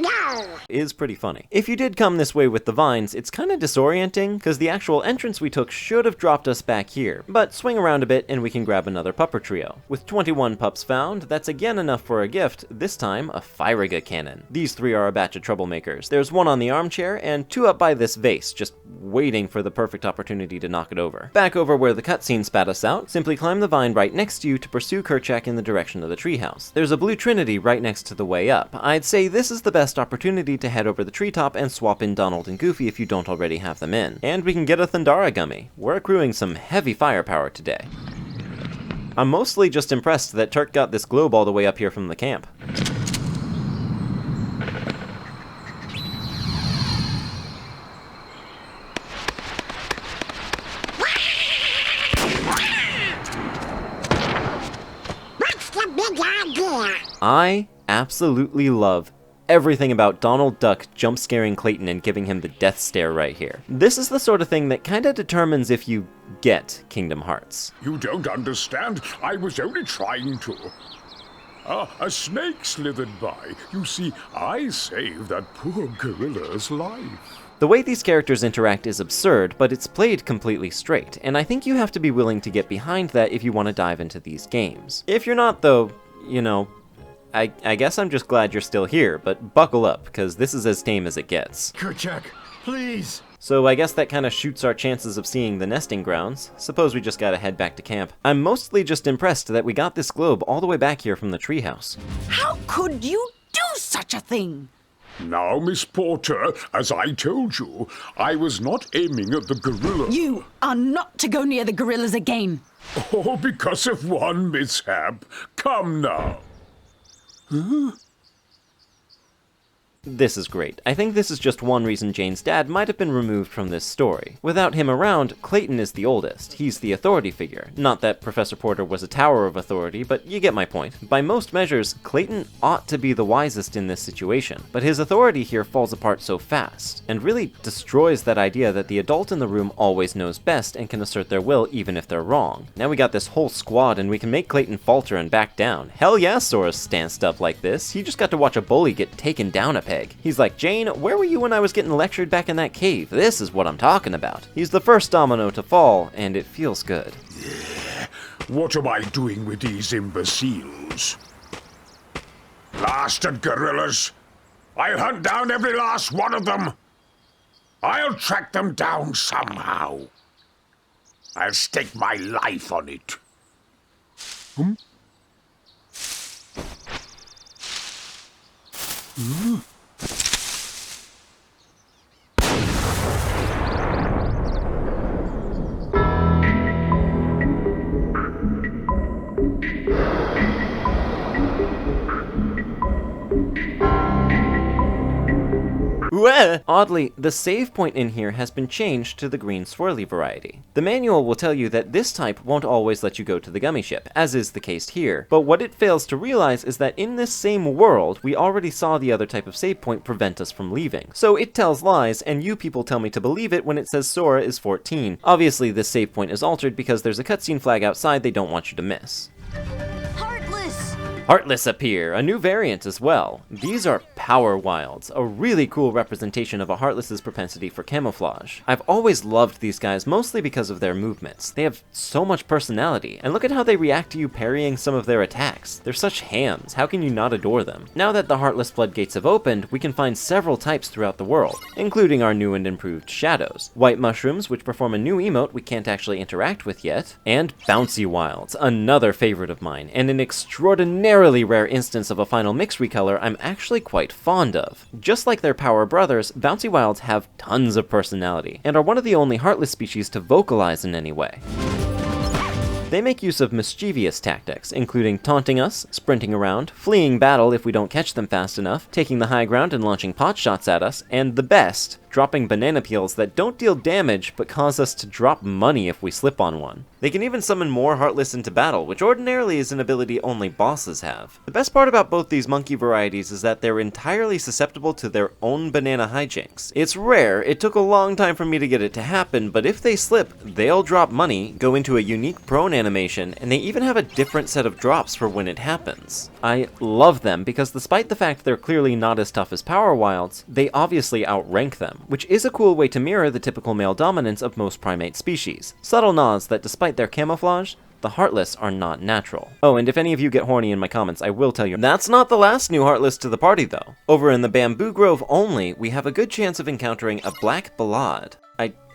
Speaker 1: is pretty funny. If you did come this way with the vines, it's kinda disorienting, cause the actual entrance we took should've dropped us back here, but swing around a bit and we can grab another pupper trio. With 21 pups found, that's again enough for a gift, this time a Fyriga cannon. These 3 are a batch of troublemakers. There's 1 on the armchair, and 2 up by this vase, just waiting for the perfect opportunity to knock it over. Back over where the cutscene spat us out, simply climb the vine right next to you to pursue Kerchak in the direction of the treehouse. There's a blue trinity right next to the way up. I'd say this is the best opportunity to head over the treetop and swap in Donald and Goofy if you don't already have them in. And we can get a Thundara Gummy. We're accruing some heavy firepower today. I'm mostly just impressed that Turk got this globe all the way up here from the camp. I absolutely love everything about Donald Duck jump scaring Clayton and giving him the death stare right here. This is the sort of thing that kinda determines if you get Kingdom Hearts.
Speaker 4: You don't understand. I was only trying to. A snake slithered by. You see, I saved that poor gorilla's life.
Speaker 1: The way these characters interact is absurd, but it's played completely straight, and I think you have to be willing to get behind that if you want to dive into these games. If you're not, though, you know, I guess I'm just glad you're still here, but buckle up, because this is as tame as it gets.
Speaker 3: Kerchak, please!
Speaker 1: So I guess that kinda shoots our chances of seeing the nesting grounds. Suppose we just gotta head back to camp. I'm mostly just impressed that we got this globe all the way back here from the treehouse.
Speaker 6: How could you do such a thing?
Speaker 4: Now, Miss Porter, as I told you, I was not aiming at the gorilla.
Speaker 6: You are not to go near the gorillas again.
Speaker 4: Oh, because of one mishap. Come now. Huh?
Speaker 1: This is great. I think this is just one reason Jane's dad might have been removed from this story. Without him around, Clayton is the oldest. He's the authority figure. Not that Professor Porter was a tower of authority, but you get my point. By most measures, Clayton ought to be the wisest in this situation, but his authority here falls apart so fast, and really destroys that idea that the adult in the room always knows best and can assert their will even if they're wrong. Now we got this whole squad and we can make Clayton falter and back down. Hell yeah, Sora's stanced up like this. He just got to watch a bully get taken down a peg. He's like, Jane, where were you when I was getting lectured back in that cave? This is what I'm talking about. He's the first domino to fall, and it feels good.
Speaker 4: What am I doing with these imbeciles? Blasted gorillas! I'll hunt down every last one of them! I'll track them down somehow. I'll stake my life on it. Hmm?
Speaker 1: Oddly, the save point in here has been changed to the green swirly variety. The manual will tell you that this type won't always let you go to the gummy ship, as is the case here, but what it fails to realize is that in this same world, we already saw the other type of save point prevent us from leaving. So it tells lies, and you people tell me to believe it when it says Sora is 14. Obviously, this save point is altered because there's a cutscene flag outside they don't want you to miss.
Speaker 2: Heartless!
Speaker 1: Heartless appear, a new variant as well. These are Power Wilds, a really cool representation of a Heartless's propensity for camouflage. I've always loved these guys mostly because of their movements. They have so much personality, and look at how they react to you parrying some of their attacks. They're such hams, how can you not adore them? Now that the Heartless floodgates have opened, we can find several types throughout the world, including our new and improved shadows, white mushrooms which perform a new emote we can't actually interact with yet, and Bouncy Wilds, another favorite of mine, and an extraordinarily rare instance of a final mix recolor I'm actually quite fond of. Just like their power brothers, Bouncy Wilds have tons of personality, and are one of the only Heartless species to vocalize in any way. They make use of mischievous tactics, including taunting us, sprinting around, fleeing battle if we don't catch them fast enough, taking the high ground and launching pot shots at us, and the best, dropping banana peels that don't deal damage but cause us to drop money if we slip on one. They can even summon more Heartless into battle, which ordinarily is an ability only bosses have. The best part about both these monkey varieties is that they're entirely susceptible to their own banana hijinks. It's rare, it took a long time for me to get it to happen, but if they slip, they'll drop money, go into a unique prone animation, and they even have a different set of drops for when it happens. I love them because despite the fact they're clearly not as tough as Power Wilds, they obviously outrank them, which is a cool way to mirror the typical male dominance of most primate species. Subtle nods that despite their camouflage, the Heartless are not natural. Oh, and if any of you get horny in my comments, I will tell you, that's not the last new Heartless to the party though. Over in the Bamboo Grove only, we have a good chance of encountering a Black Ballade.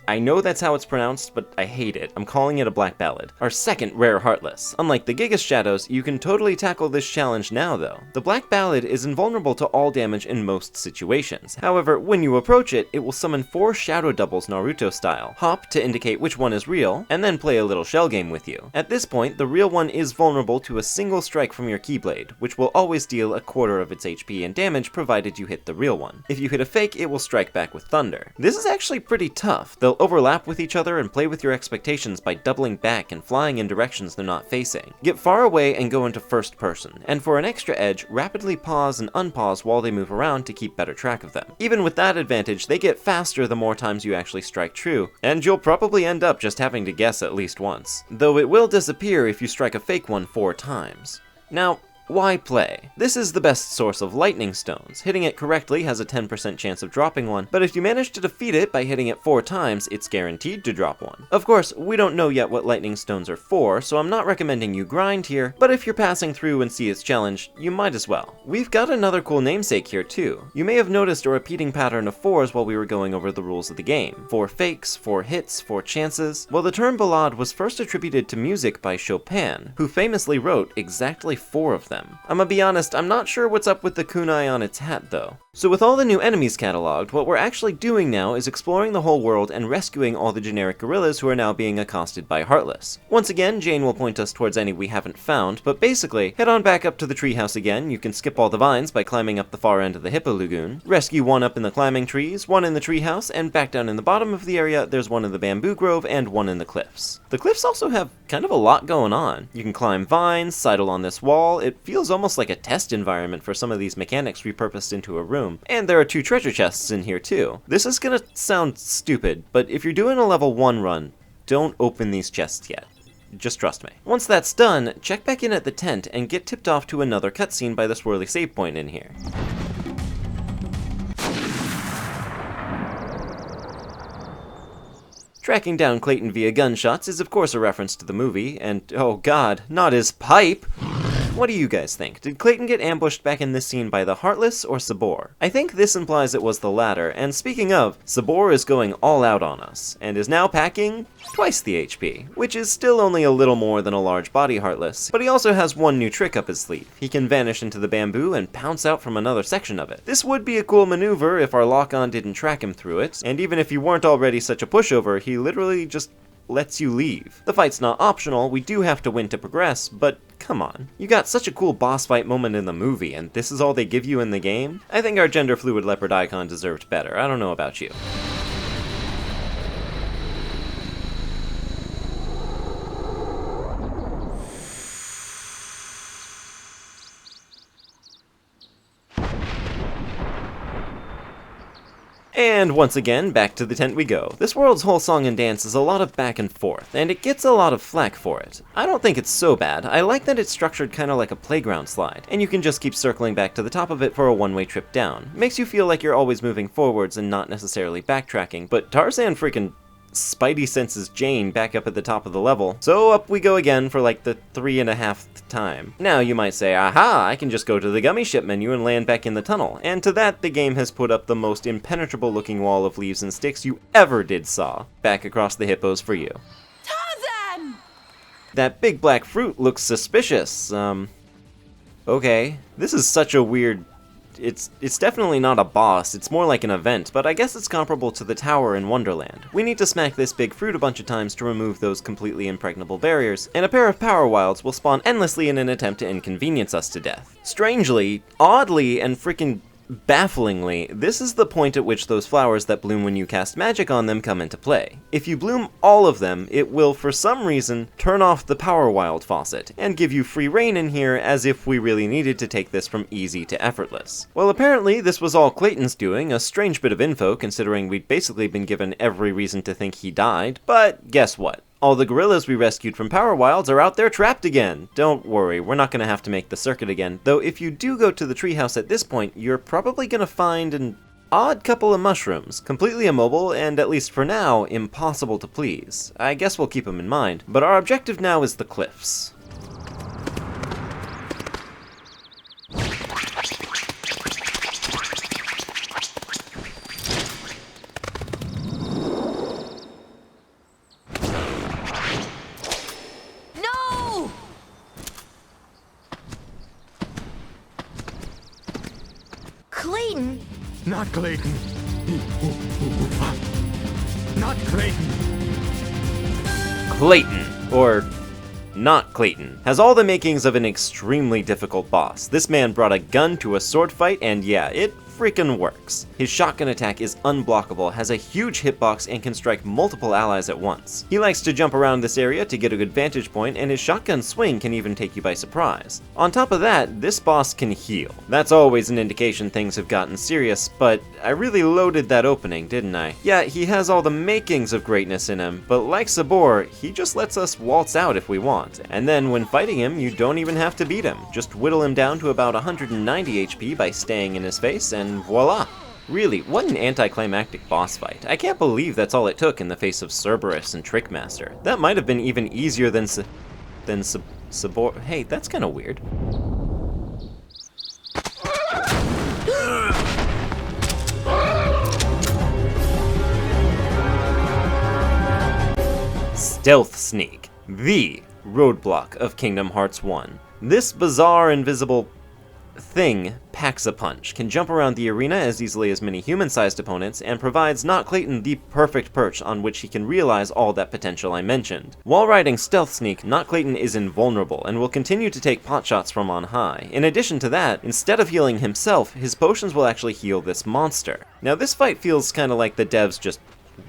Speaker 1: I know that's how it's pronounced, but I hate it. I'm calling it a Black Ballad. Our second rare Heartless. Unlike the Gigas Shadows, you can totally tackle this challenge now though. The Black Ballad is invulnerable to all damage in most situations. However, when you approach it, it will summon 4 shadow doubles Naruto style. Hop to indicate which one is real, and then play a little shell game with you. At this point, the real one is vulnerable to a single strike from your Keyblade, which will always deal a quarter of its HP and damage provided you hit the real one. If you hit a fake, it will strike back with thunder. This is actually pretty tough. They'll overlap with each other and play with your expectations by doubling back and flying in directions they're not facing. Get far away and go into first person, and for an extra edge, rapidly pause and unpause while they move around to keep better track of them. Even with that advantage, they get faster the more times you actually strike true, and you'll probably end up just having to guess at least once. Though it will disappear if you strike a fake one 4 times. Now, why play? This is the best source of lightning stones. Hitting it correctly has a 10% chance of dropping one, but if you manage to defeat it by hitting it 4 times, it's guaranteed to drop one. Of course, we don't know yet what lightning stones are for, so I'm not recommending you grind here, but if you're passing through and see its challenge, you might as well. We've got another cool namesake here too. You may have noticed a repeating pattern of 4s while we were going over the rules of the game. 4 fakes, 4 hits, 4 chances. Well, the term ballade was first attributed to music by Chopin, who famously wrote exactly 4 of them. I'm gonna be honest, I'm not sure what's up with the kunai on its hat though. So with all the new enemies cataloged, what we're actually doing now is exploring the whole world and rescuing all the generic gorillas who are now being accosted by Heartless. Once again, Jane will point us towards any we haven't found, but basically, head on back up to the treehouse again. You can skip all the vines by climbing up the far end of the Hippo Lagoon, rescue one up in the climbing trees, one in the treehouse, and back down in the bottom of the area, there's one in the bamboo grove and one in the cliffs. The cliffs also have kind of a lot going on. You can climb vines, sidle on this wall. It feels almost like a test environment for some of these mechanics repurposed into a room. And there are 2 treasure chests in here too. This is gonna sound stupid, but if you're doing a level 1 run, don't open these chests yet. Just trust me. Once that's done, check back in at the tent and get tipped off to another cutscene by the swirly save point in here. Tracking down Clayton via gunshots is of course a reference to the movie, and oh god, not his pipe! What do you guys think? Did Clayton get ambushed back in this scene by the Heartless or Sabor? I think this implies it was the latter, and speaking of, Sabor is going all out on us, and is now packing twice the HP, which is still only a little more than a large body Heartless, but he also has one new trick up his sleeve. He can vanish into the bamboo and pounce out from another section of it. This would be a cool maneuver if our lock-on didn't track him through it, and even if you weren't already such a pushover, he literally just lets you leave. The fight's not optional, we do have to win to progress, but come on. You got such a cool boss fight moment in the movie, and this is all they give you in the game? I think our gender-fluid leopard icon deserved better. I don't know about you. And once again, back to the tent we go. This world's whole song and dance is a lot of back and forth, and it gets a lot of flack for it. I don't think it's so bad. I like that it's structured kind of like a playground slide, and you can just keep circling back to the top of it for a one-way trip down. Makes you feel like you're always moving forwards and not necessarily backtracking, but Tarzan freaking Spidey senses Jane back up at the top of the level, so up we go again for like the 3.5th time. Now you might say, aha, I can just go to the Gummi ship menu and land back in the tunnel, and to that the game has put up the most impenetrable looking wall of leaves and sticks you ever did saw, back across the hippos for you.
Speaker 8: Tarzan!
Speaker 1: That big black fruit looks suspicious, okay. This is such a weird... It's definitely not a boss, it's more like an event, but I guess it's comparable to the tower in Wonderland. We need to smack this big fruit a bunch of times to remove those completely impregnable barriers, and a pair of power wilds will spawn endlessly in an attempt to inconvenience us to death. Strangely, oddly, and freaking bafflingly, this is the point at which those flowers that bloom when you cast magic on them come into play. If you bloom all of them, it will, for some reason, turn off the power wild faucet, and give you free reign in here as if we really needed to take this from easy to effortless. Well, apparently this was all Clayton's doing, a strange bit of info considering we'd basically been given every reason to think he died, but guess what? All the gorillas we rescued from Power Wilds are out there trapped again. Don't worry, we're not going to have to make the circuit again, though if you do go to the treehouse at this point, you're probably going to find an odd couple of mushrooms, completely immobile and, at least for now, impossible to please. I guess we'll keep them in mind, but our objective now is the cliffs.
Speaker 2: Clayton?
Speaker 3: Not Clayton. Not Clayton.
Speaker 1: Clayton, or not Clayton, has all the makings of an extremely difficult boss. This man brought a gun to a sword fight, and yeah, it freaking works. His shotgun attack is unblockable, has a huge hitbox, and can strike multiple allies at once. He likes to jump around this area to get a good vantage point, and his shotgun swing can even take you by surprise. On top of that, this boss can heal. That's always an indication things have gotten serious, but I really loaded that opening, didn't I? Yeah, he has all the makings of greatness in him, but like Sabor, he just lets us waltz out if we want. And then when fighting him, you don't even have to beat him. Just whittle him down to about 190 HP by staying in his face, and voila! Really, what an anticlimactic boss fight. I can't believe that's all it took in the face of Cerberus and Trickmaster. That might have been even easier than Sabor. Hey, that's kind of weird. Stealth Sneak, the roadblock of Kingdom Hearts 1. This bizarre invisible thing packs a punch, can jump around the arena as easily as many human-sized opponents, and provides Not Clayton the perfect perch on which he can realize all that potential I mentioned. While riding Stealth Sneak, Not Clayton is invulnerable and will continue to take potshots from on high. In addition to that, instead of healing himself, his potions will actually heal this monster. Now this fight feels kinda like the devs just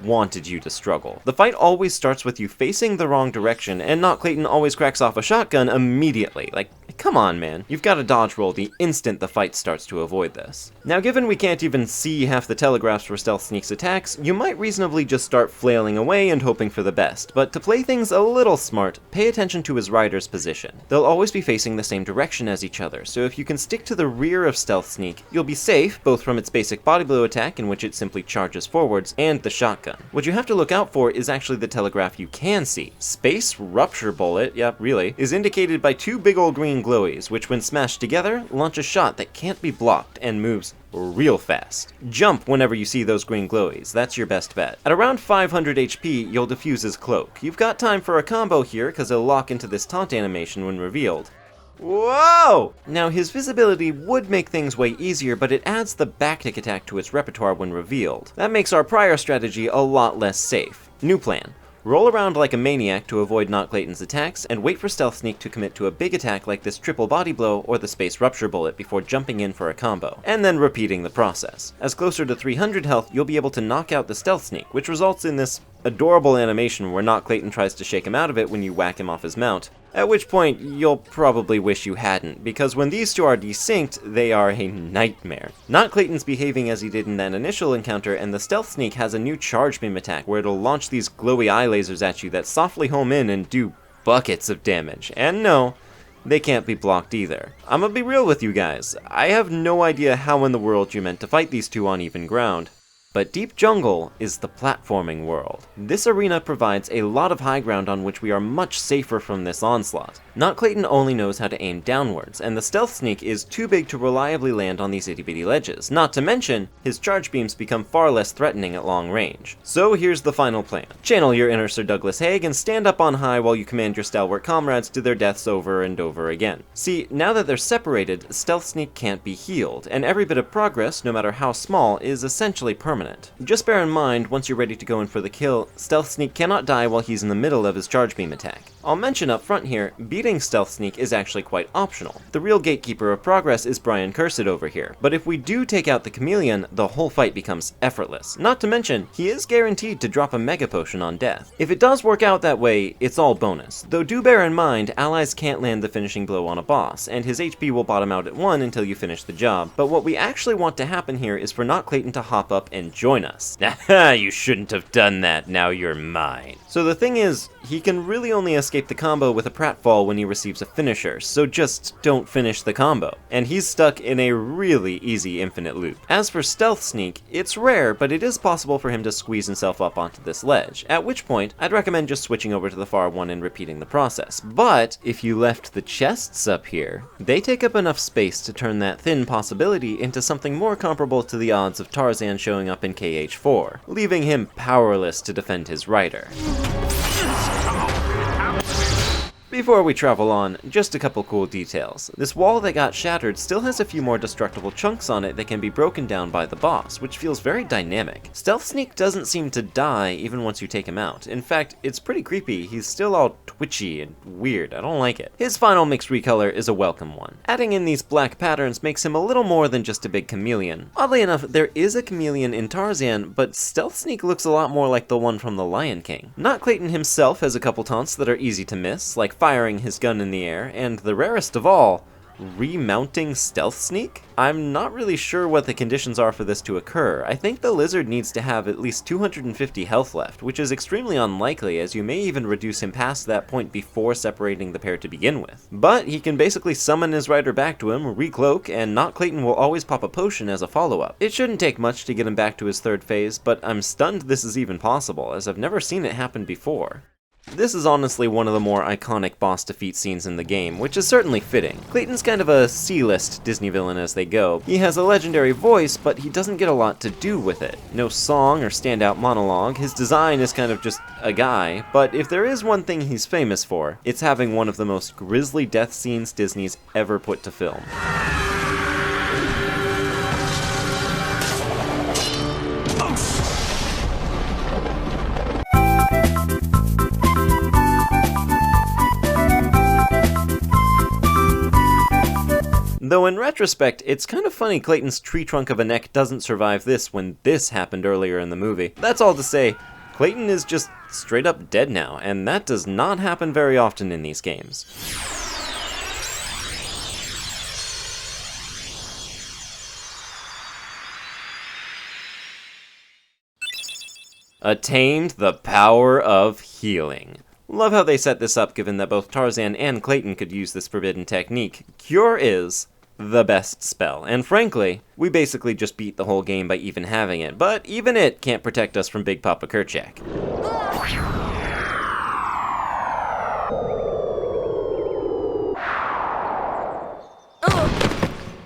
Speaker 1: wanted you to struggle. The fight always starts with you facing the wrong direction, and Not Clayton always cracks off a shotgun immediately. Like, come on, man. You've got to dodge roll the instant the fight starts to avoid this. Now, given we can't even see half the telegraphs for Stealth Sneak's attacks, you might reasonably just start flailing away and hoping for the best, but to play things a little smart, pay attention to his rider's position. They'll always be facing the same direction as each other, so if you can stick to the rear of Stealth Sneak, you'll be safe, both from its basic body blow attack, in which it simply charges forwards, and the shotgun. What you have to look out for is actually the telegraph you can see. Space Rupture Bullet, yep, really, is indicated by two big old green glowies, which when smashed together, launch a shot that can't be blocked and moves real fast. Jump whenever you see those green glowies, that's your best bet. At around 500 HP, you'll defuse his cloak. You've got time for a combo here, because he'll lock into this taunt animation when revealed. Whoa! Now, his visibility would make things way easier, but it adds the backtick attack to its repertoire when revealed. That makes our prior strategy a lot less safe. New plan. Roll around like a maniac to avoid Not Clayton's attacks, and wait for Stealth Sneak to commit to a big attack like this triple body blow or the Space Rupture Bullet before jumping in for a combo, and then repeating the process. As closer to 300 health, you'll be able to knock out the Stealth Sneak, which results in this adorable animation where Clayton tries to shake him out of it when you whack him off his mount. At which point, you'll probably wish you hadn't, because when these two are desynced, they are a nightmare. Clayton's behaving as he did in that initial encounter, and the Stealth Sneak has a new charge beam attack where it'll launch these glowy eye lasers at you that softly home in and do buckets of damage. And no, they can't be blocked either. I'm gonna be real with you guys, I have no idea how in the world you meant to fight these two on even ground. But Deep Jungle is the platforming world. This arena provides a lot of high ground on which we are much safer from this onslaught. Clayton only knows how to aim downwards, and the Stealth Sneak is too big to reliably land on these itty-bitty ledges. Not to mention, his charge beams become far less threatening at long range. So here's the final plan. Channel your inner Sir Douglas Haig and stand up on high while you command your stalwart comrades to their deaths over and over again. See, now that they're separated, Stealth Sneak can't be healed, and every bit of progress, no matter how small, is essentially permanent. Just bear in mind, once you're ready to go in for the kill, Stealth Sneak cannot die while he's in the middle of his charge beam attack. I'll mention up front here, beating Stealth Sneak is actually quite optional. The real gatekeeper of progress is Brian Cursed over here, but if we do take out the chameleon, the whole fight becomes effortless. Not to mention, he is guaranteed to drop a mega potion on death. If it does work out that way, it's all bonus, though do bear in mind, allies can't land the finishing blow on a boss, and his HP will bottom out at 1 until you finish the job. But what we actually want to happen here is for Clayton to hop up and join us. You shouldn't have done that, now you're mine. So the thing is, he can really only escape the combo with a pratfall when he receives a finisher, so just don't finish the combo. And he's stuck in a really easy infinite loop. As for Stealth Sneak, it's rare, but it is possible for him to squeeze himself up onto this ledge, at which point, I'd recommend just switching over to the far one and repeating the process. But if you left the chests up here, they take up enough space to turn that thin possibility into something more comparable to the odds of Tarzan showing up in KH4, leaving him powerless to defend his rider. Before we travel on, just a couple cool details. This wall that got shattered still has a few more destructible chunks on it that can be broken down by the boss, which feels very dynamic. Stealth Sneak doesn't seem to die even once you take him out. In fact, it's pretty creepy, he's still all twitchy and weird, I don't like it. His final mixed recolor is a welcome one. Adding in these black patterns makes him a little more than just a big chameleon. Oddly enough, there is a chameleon in Tarzan, but Stealth Sneak looks a lot more like the one from The Lion King. Clayton himself has a couple taunts that are easy to miss, like firing his gun in the air, and the rarest of all, remounting Stealth Sneak? I'm not really sure what the conditions are for this to occur. I think the lizard needs to have at least 250 health left, which is extremely unlikely as you may even reduce him past that point before separating the pair to begin with. But he can basically summon his rider back to him, recloak, and Clayton will always pop a potion as a follow-up. It shouldn't take much to get him back to his third phase, but I'm stunned this is even possible, as I've never seen it happen before. This is honestly one of the more iconic boss defeat scenes in the game, which is certainly fitting. Clayton's kind of a C-list Disney villain as they go. He has a legendary voice, but he doesn't get a lot to do with it. No song or standout monologue, his design is kind of just a guy, but if there is one thing he's famous for, it's having one of the most grisly death scenes Disney's ever put to film. Though in retrospect, it's kind of funny Clayton's tree trunk of a neck doesn't survive this when this happened earlier in the movie. That's all to say, Clayton is just straight up dead now, and that does not happen very often in these games. Attained the power of healing. Love how they set this up given that both Tarzan and Clayton could use this forbidden technique. Cure is the best spell, and frankly, we basically just beat the whole game by even having it, but even it can't protect us from Big Papa Kerchak.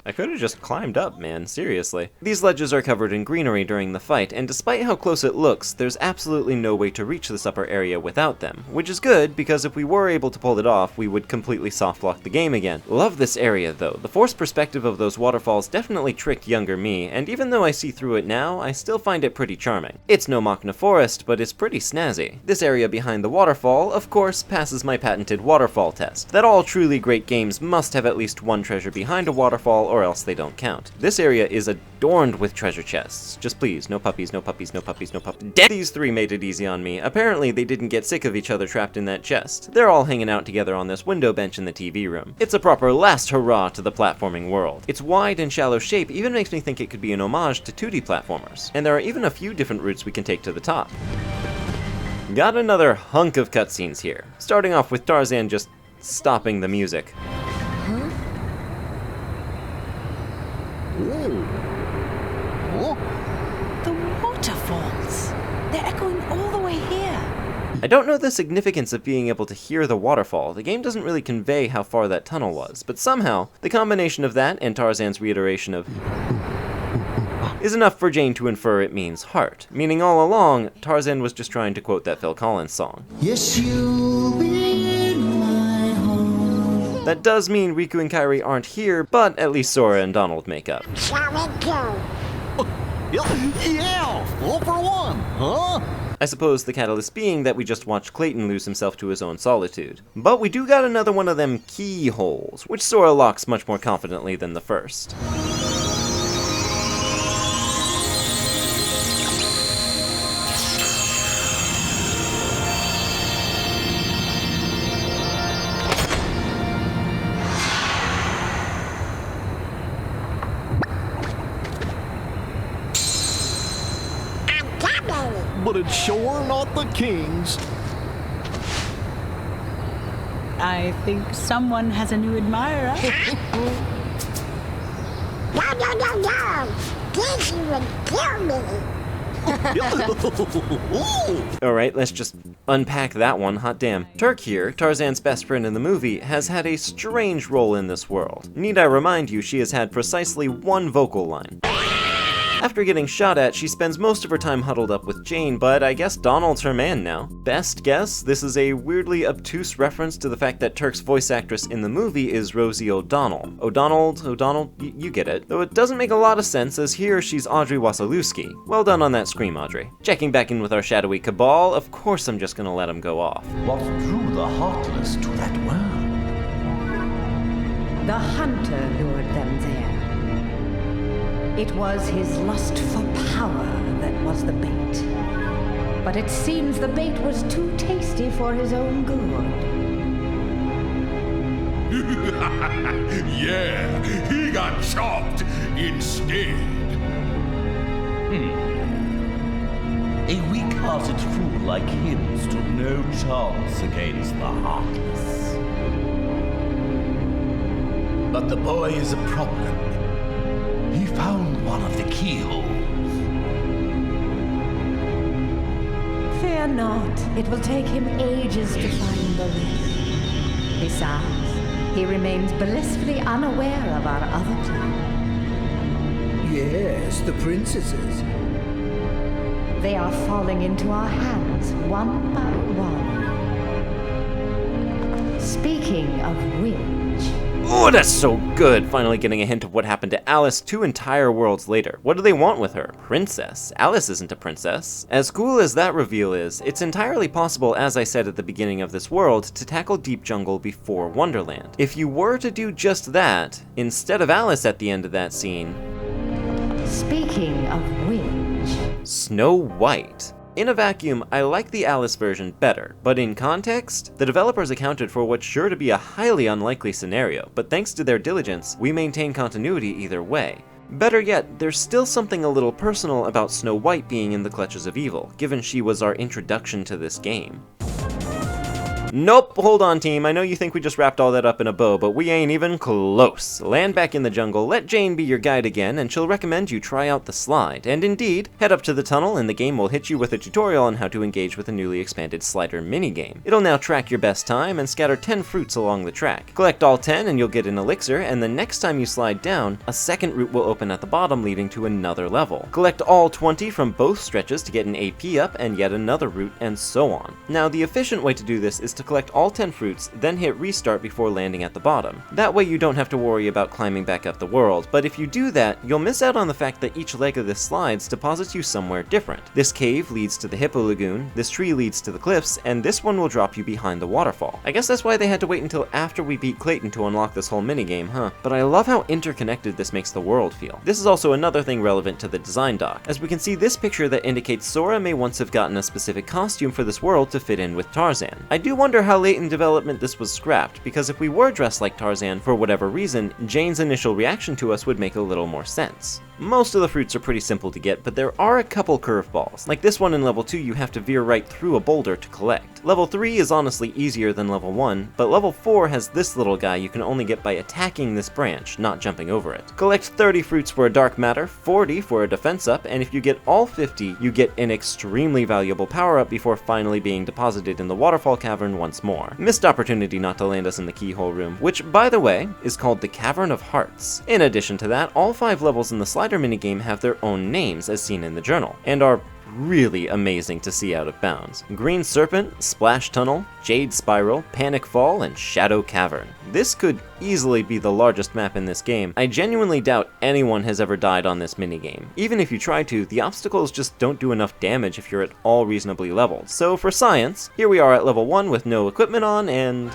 Speaker 1: I could have just climbed up, man, seriously. These ledges are covered in greenery during the fight, and despite how close it looks, there's absolutely no way to reach this upper area without them, which is good, because if we were able to pull it off, we would completely soft-lock the game again. Love this area, though. The forced perspective of those waterfalls definitely tricked younger me, and even though I see through it now, I still find it pretty charming. It's no Machna Forest, but it's pretty snazzy. This area behind the waterfall, of course, passes my patented waterfall test, that all truly great games must have at least one treasure behind a waterfall, or or else they don't count. This area is adorned with treasure chests. Just please, no puppies, no puppies, no puppies, no puppies. These three made it easy on me. Apparently, they didn't get sick of each other trapped in that chest. They're all hanging out together on this window bench in the TV room. It's a proper last hurrah to the platforming world. Its wide and shallow shape even makes me think it could be an homage to 2D platformers. And there are even a few different routes we can take to the top. Got another hunk of cutscenes here, starting off with Tarzan just stopping the music.
Speaker 6: The waterfalls! They're echoing all the way here.
Speaker 1: I don't know the significance of being able to hear the waterfall. The game doesn't really convey how far that tunnel was, but somehow, the combination of that and Tarzan's reiteration of is enough for Jane to infer it means heart, meaning all along, Tarzan was just trying to quote that Phil Collins song.
Speaker 11: Yes, you'll be in my home.
Speaker 1: That does mean Riku and Kairi aren't here, but at least Sora and Donald make up.
Speaker 5: Shall we go?
Speaker 9: Yeah, all for one, huh?
Speaker 1: I suppose the catalyst being that we just watched Clayton lose himself to his own solitude. But we do got another one of them keyholes, which Sora locks much more confidently than the first.
Speaker 9: But it's sure not the king's.
Speaker 6: I think someone has a new admirer.
Speaker 5: No. This would kill me.
Speaker 1: Alright, let's just unpack that one, hot damn. Turk here, Tarzan's best friend in the movie, has had a strange role in this world. Need I remind you, she has had precisely one vocal line. After getting shot at, she spends most of her time huddled up with Jane, but I guess Donald's her man now. Best guess? This is a weirdly obtuse reference to the fact that Turk's voice actress in the movie is Rosie O'Donnell. O'Donnell, you get it. Though it doesn't make a lot of sense, as here she's Audrey Wasilewski. Well done on that scream, Audrey. Checking back in with our shadowy cabal, of course I'm just gonna let him go off.
Speaker 12: What drew the Heartless to that world?
Speaker 13: The hunter lured them there. It was his lust for power that was the bait. But it seems the bait was too tasty for his own good.
Speaker 4: Yeah, he got chopped instead.
Speaker 12: A weak-hearted fool like him stood no chance against the Heartless. But the boy is a problem. He found one of the keyholes.
Speaker 13: Fear not, it will take him ages to find the rest. Besides, he remains blissfully unaware of our other plan.
Speaker 11: Yes, the princesses.
Speaker 13: They are falling into our hands, one by one. Speaking of which...
Speaker 1: Oh, that's so good! Finally getting a hint of what happened to Alice 2 entire worlds later. What do they want with her? Princess? Alice isn't a princess. As cool as that reveal is, it's entirely possible, as I said at the beginning of this world, to tackle Deep Jungle before Wonderland. If you were to do just that, instead of Alice at the end of that scene...
Speaker 13: Speaking of which...
Speaker 1: Snow White. In a vacuum, I like the Alice version better, but in context, the developers accounted for what's sure to be a highly unlikely scenario, but thanks to their diligence, we maintain continuity either way. Better yet, there's still something a little personal about Snow White being in the clutches of evil, given she was our introduction to this game. Nope, hold on team, I know you think we just wrapped all that up in a bow, but we ain't even close. Land back in the jungle, let Jane be your guide again, and she'll recommend you try out the slide. And indeed, head up to the tunnel and the game will hit you with a tutorial on how to engage with the newly expanded slider minigame. It'll now track your best time and scatter 10 fruits along the track. Collect all 10 and you'll get an elixir, and the next time you slide down, a second route will open at the bottom leading to another level. Collect all 20 from both stretches to get an AP up and yet another route, and so on. Now the efficient way to do this is to collect all 10 fruits, then hit restart before landing at the bottom. That way you don't have to worry about climbing back up the world, but if you do that, you'll miss out on the fact that each leg of this slides deposits you somewhere different. This cave leads to the Hippo Lagoon, this tree leads to the cliffs, and this one will drop you behind the waterfall. I guess that's why they had to wait until after we beat Clayton to unlock this whole minigame, huh? But I love how interconnected this makes the world feel. This is also another thing relevant to the design doc, as we can see this picture that indicates Sora may once have gotten a specific costume for this world to fit in with Tarzan. I do wonder how late in development this was scrapped, because if we were dressed like Tarzan for whatever reason, Jane's initial reaction to us would make a little more sense. Most of the fruits are pretty simple to get, but there are a couple curveballs. Like this one in level 2 you have to veer right through a boulder to collect. Level 3 is honestly easier than level 1, but level 4 has this little guy you can only get by attacking this branch, not jumping over it. Collect 30 fruits for a dark matter, 40 for a defense up, and if you get all 50, you get an extremely valuable power up before finally being deposited in the waterfall cavern once more. Missed opportunity not to land us in the keyhole room, which by the way, is called the Cavern of Hearts. In addition to that, all 5 levels in the slider minigame have their own names as seen in the journal, and are really amazing to see out of bounds. Green Serpent, Splash Tunnel, Jade Spiral, Panic Fall, and Shadow Cavern. This could easily be the largest map in this game. I genuinely doubt anyone has ever died on this minigame. Even if you try to, the obstacles just don't do enough damage if you're at all reasonably leveled. So for science, here we are at level 1 with no equipment on and...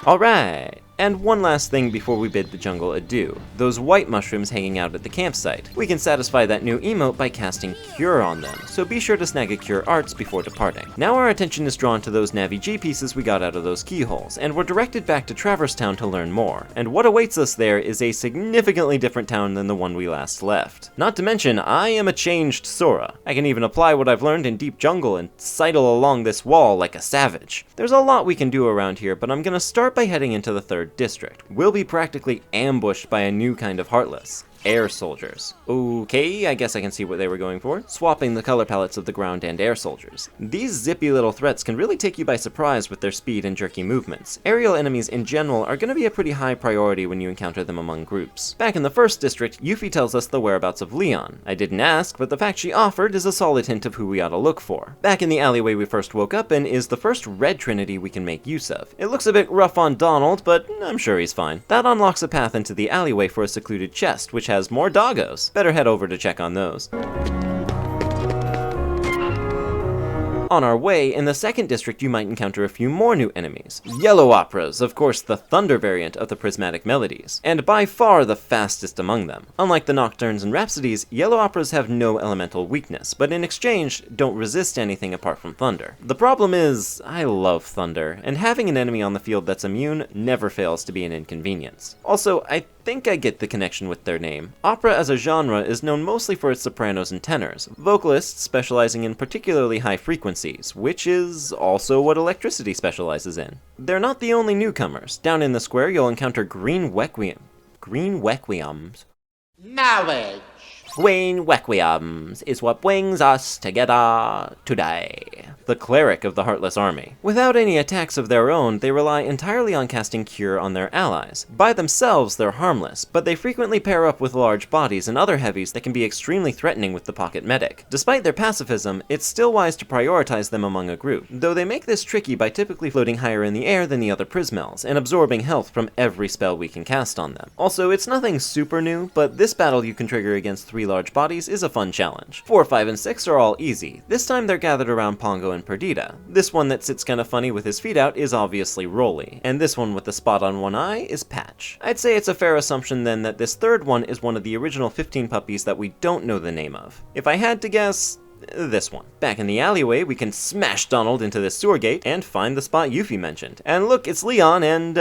Speaker 1: Alright! And one last thing before we bid the jungle adieu. Those white mushrooms hanging out at the campsite. We can satisfy that new emote by casting Cure on them, so be sure to snag a Cure Arts before departing. Now our attention is drawn to those Navi G pieces we got out of those keyholes, and we're directed back to Traverse Town to learn more. And what awaits us there is a significantly different town than the one we last left. Not to mention, I am a changed Sora. I can even apply what I've learned in Deep Jungle and sidle along this wall like a savage. There's a lot we can do around here, but I'm gonna start by heading into the 3rd district. We'll be practically ambushed by a new kind of Heartless. Air soldiers. Okay, I guess I can see what they were going for. Swapping the color palettes of the ground and air soldiers. These zippy little threats can really take you by surprise with their speed and jerky movements. Aerial enemies in general are going to be a pretty high priority when you encounter them among groups. Back in the 1st district, Yuffie tells us the whereabouts of Leon. I didn't ask, but the fact she offered is a solid hint of who we ought to look for. Back in the alleyway we first woke up in is the first red trinity we can make use of. It looks a bit rough on Donald, but I'm sure he's fine. That unlocks a path into the alleyway for a secluded chest, which has more doggos. Better head over to check on those. On our way, in the 2nd district you might encounter a few more new enemies. Yellow Operas, of course the thunder variant of the prismatic melodies, and by far the fastest among them. Unlike the Nocturnes and Rhapsodies, Yellow Operas have no elemental weakness, but in exchange, don't resist anything apart from thunder. The problem is, I love thunder, and having an enemy on the field that's immune never fails to be an inconvenience. Also, I think I get the connection with their name. Opera as a genre is known mostly for its sopranos and tenors, vocalists specializing in particularly high frequencies, which is also what electricity specializes in. They're not the only newcomers. Down in the square you'll encounter Green Wequiums.
Speaker 5: Knowledge.
Speaker 1: Green Wequiums is what brings us together today. The cleric of the Heartless Army. Without any attacks of their own, they rely entirely on casting Cure on their allies. By themselves, they're harmless, but they frequently pair up with large bodies and other heavies that can be extremely threatening with the pocket medic. Despite their pacifism, it's still wise to prioritize them among a group, though they make this tricky by typically floating higher in the air than the other Prismels, and absorbing health from every spell we can cast on them. Also, it's nothing super new, but this battle you can trigger against 3 large bodies is a fun challenge. 4, 5, and 6 are all easy. This time they're gathered around Pongo and Perdita. This one that sits kinda funny with his feet out is obviously Rolly, and this one with the spot on one eye is Patch. I'd say it's a fair assumption then that this 3rd one is one of the original 15 puppies that we don't know the name of. If I had to guess, this one. Back in the alleyway, we can smash Donald into this sewer gate and find the spot Yuffie mentioned. And look, it's Leon and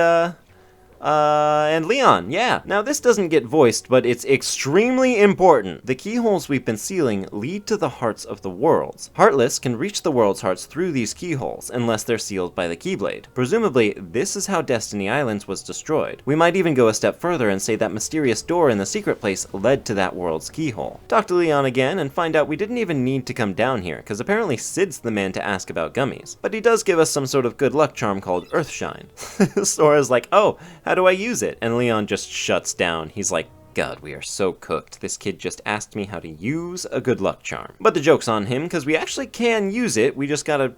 Speaker 1: Leon, yeah. Now this doesn't get voiced, but it's extremely important. The keyholes we've been sealing lead to the hearts of the worlds. Heartless can reach the world's hearts through these keyholes, unless they're sealed by the Keyblade. Presumably, this is how Destiny Islands was destroyed. We might even go a step further and say that mysterious door in the secret place led to that world's keyhole. Talk to Leon again and find out we didn't even need to come down here, because apparently Sid's the man to ask about gummies. But he does give us some sort of good luck charm called Earthshine. Sora's like, oh, how do I use it? And Leon just shuts down. He's like, God, we are so cooked. This kid just asked me how to use a good luck charm. But the joke's on him, because we actually can use it, we just gotta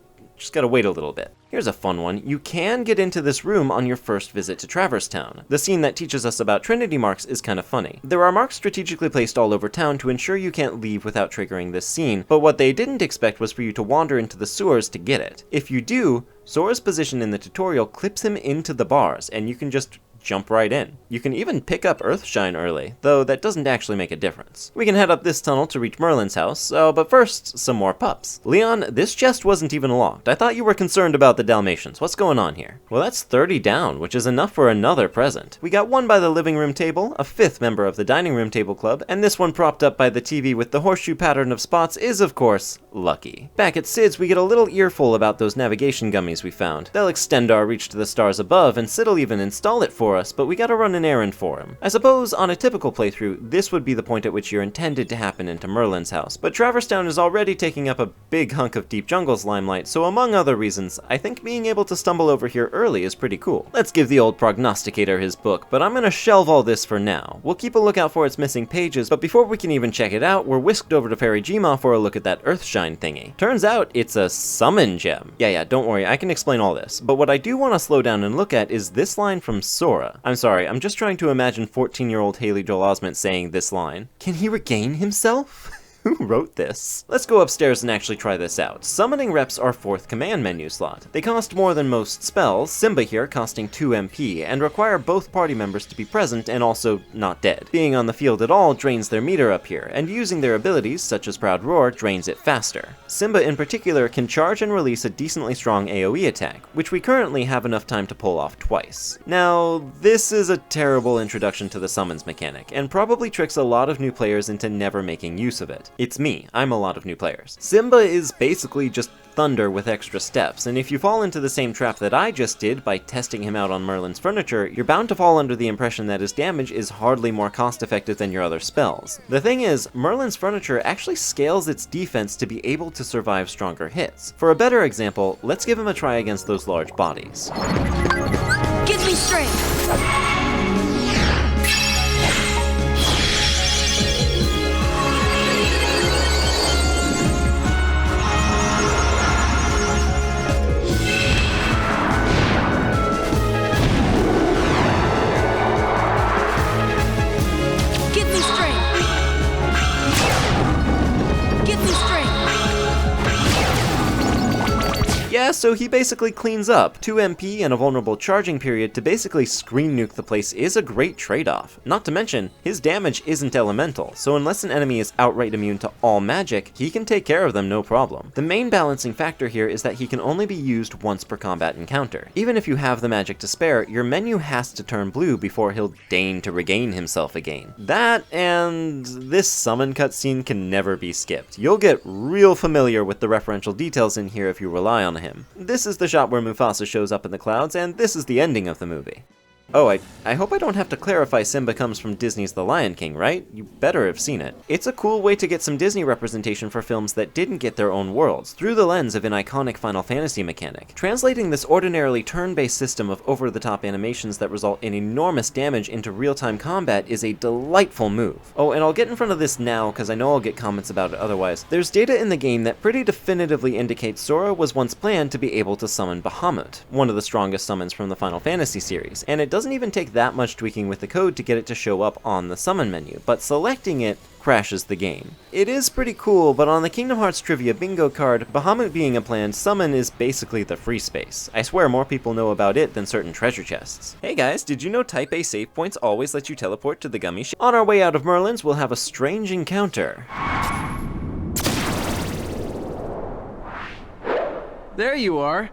Speaker 1: wait a little bit. Here's a fun one. You can get into this room on your first visit to Traverse Town. The scene that teaches us about Trinity marks is kind of funny. There are marks strategically placed all over town to ensure you can't leave without triggering this scene, but what they didn't expect was for you to wander into the sewers to get it. If you do, Sora's position in the tutorial clips him into the bars, and you can just jump right in. You can even pick up Earthshine early, though that doesn't actually make a difference. We can head up this tunnel to reach Merlin's house, but first, some more pups. Leon, this chest wasn't even locked. I thought you were concerned about the Dalmatians. What's going on here? Well, that's 30 down, which is enough for another present. We got one by the living room table, a 5th member of the dining room table club, and this one propped up by the TV with the horseshoe pattern of spots is, of course, Lucky. Back at Sid's, we get a little earful about those navigation gummies we found. They'll extend our reach to the stars above, and Sid'll even install it for us, but we gotta run an errand for him. I suppose, on a typical playthrough, this would be the point at which you're intended to happen into Merlin's house, but Traverse Town is already taking up a big hunk of Deep Jungle's limelight, so among other reasons, I think being able to stumble over here early is pretty cool. Let's give the old prognosticator his book, but I'm gonna shelve all this for now. We'll keep a lookout for its missing pages, but before we can even check it out, we're whisked over to Fairy Gma for a look at that Earthshine thingy. Turns out, it's a summon gem. Yeah, don't worry, I can explain all this, but what I do want to slow down and look at is this line from Sora. I'm sorry, I'm just trying to imagine 14-year-old Haley Joel Osment saying this line. Can he regain himself? Who wrote this? Let's go upstairs and actually try this out. Summoning reps are 4th command menu slot. They cost more than most spells, Simba here costing 2 MP, and require both party members to be present and also not dead. Being on the field at all drains their meter up here, and using their abilities, such as Proud Roar, drains it faster. Simba in particular can charge and release a decently strong AoE attack, which we currently have enough time to pull off twice. Now, this is a terrible introduction to the summons mechanic, and probably tricks a lot of new players into never making use of it. It's me, I'm a lot of new players. Simba is basically just thunder with extra steps, and if you fall into the same trap that I just did by testing him out on Merlin's furniture, you're bound to fall under the impression that his damage is hardly more cost effective than your other spells. The thing is, Merlin's furniture actually scales its defense to be able to survive stronger hits. For a better example, let's give him a try against those large bodies.
Speaker 2: Give me strength!
Speaker 1: Yeah, so he basically cleans up. 2 MP and a vulnerable charging period to basically screen nuke the place is a great trade-off. Not to mention, his damage isn't elemental, so unless an enemy is outright immune to all magic, he can take care of them no problem. The main balancing factor here is that he can only be used once per combat encounter. Even if you have the magic to spare, your menu has to turn blue before he'll deign to regain himself again. That and this summon cutscene can never be skipped. You'll get real familiar with the referential details in here if you rely on him. This is the shot where Mufasa shows up in the clouds, and this is the ending of the movie. Oh, I hope I don't have to clarify Simba comes from Disney's The Lion King, right? You better have seen it. It's a cool way to get some Disney representation for films that didn't get their own worlds, through the lens of an iconic Final Fantasy mechanic. Translating this ordinarily turn-based system of over-the-top animations that result in enormous damage into real-time combat is a delightful move. Oh, and I'll get in front of this now, because I know I'll get comments about it otherwise. There's data in the game that pretty definitively indicates Sora was once planned to be able to summon Bahamut, one of the strongest summons from the Final Fantasy series, and it doesn't even take that much tweaking with the code to get it to show up on the summon menu, but selecting it crashes the game. It is pretty cool, but on the Kingdom Hearts Trivia bingo card, Bahamut being a planned summon is basically the free space. I swear more people know about it than certain treasure chests. Hey guys, did you know Type A save points always let you teleport to the Gummi Ship? On our way out of Merlin's, we'll have a strange encounter.
Speaker 14: There you are.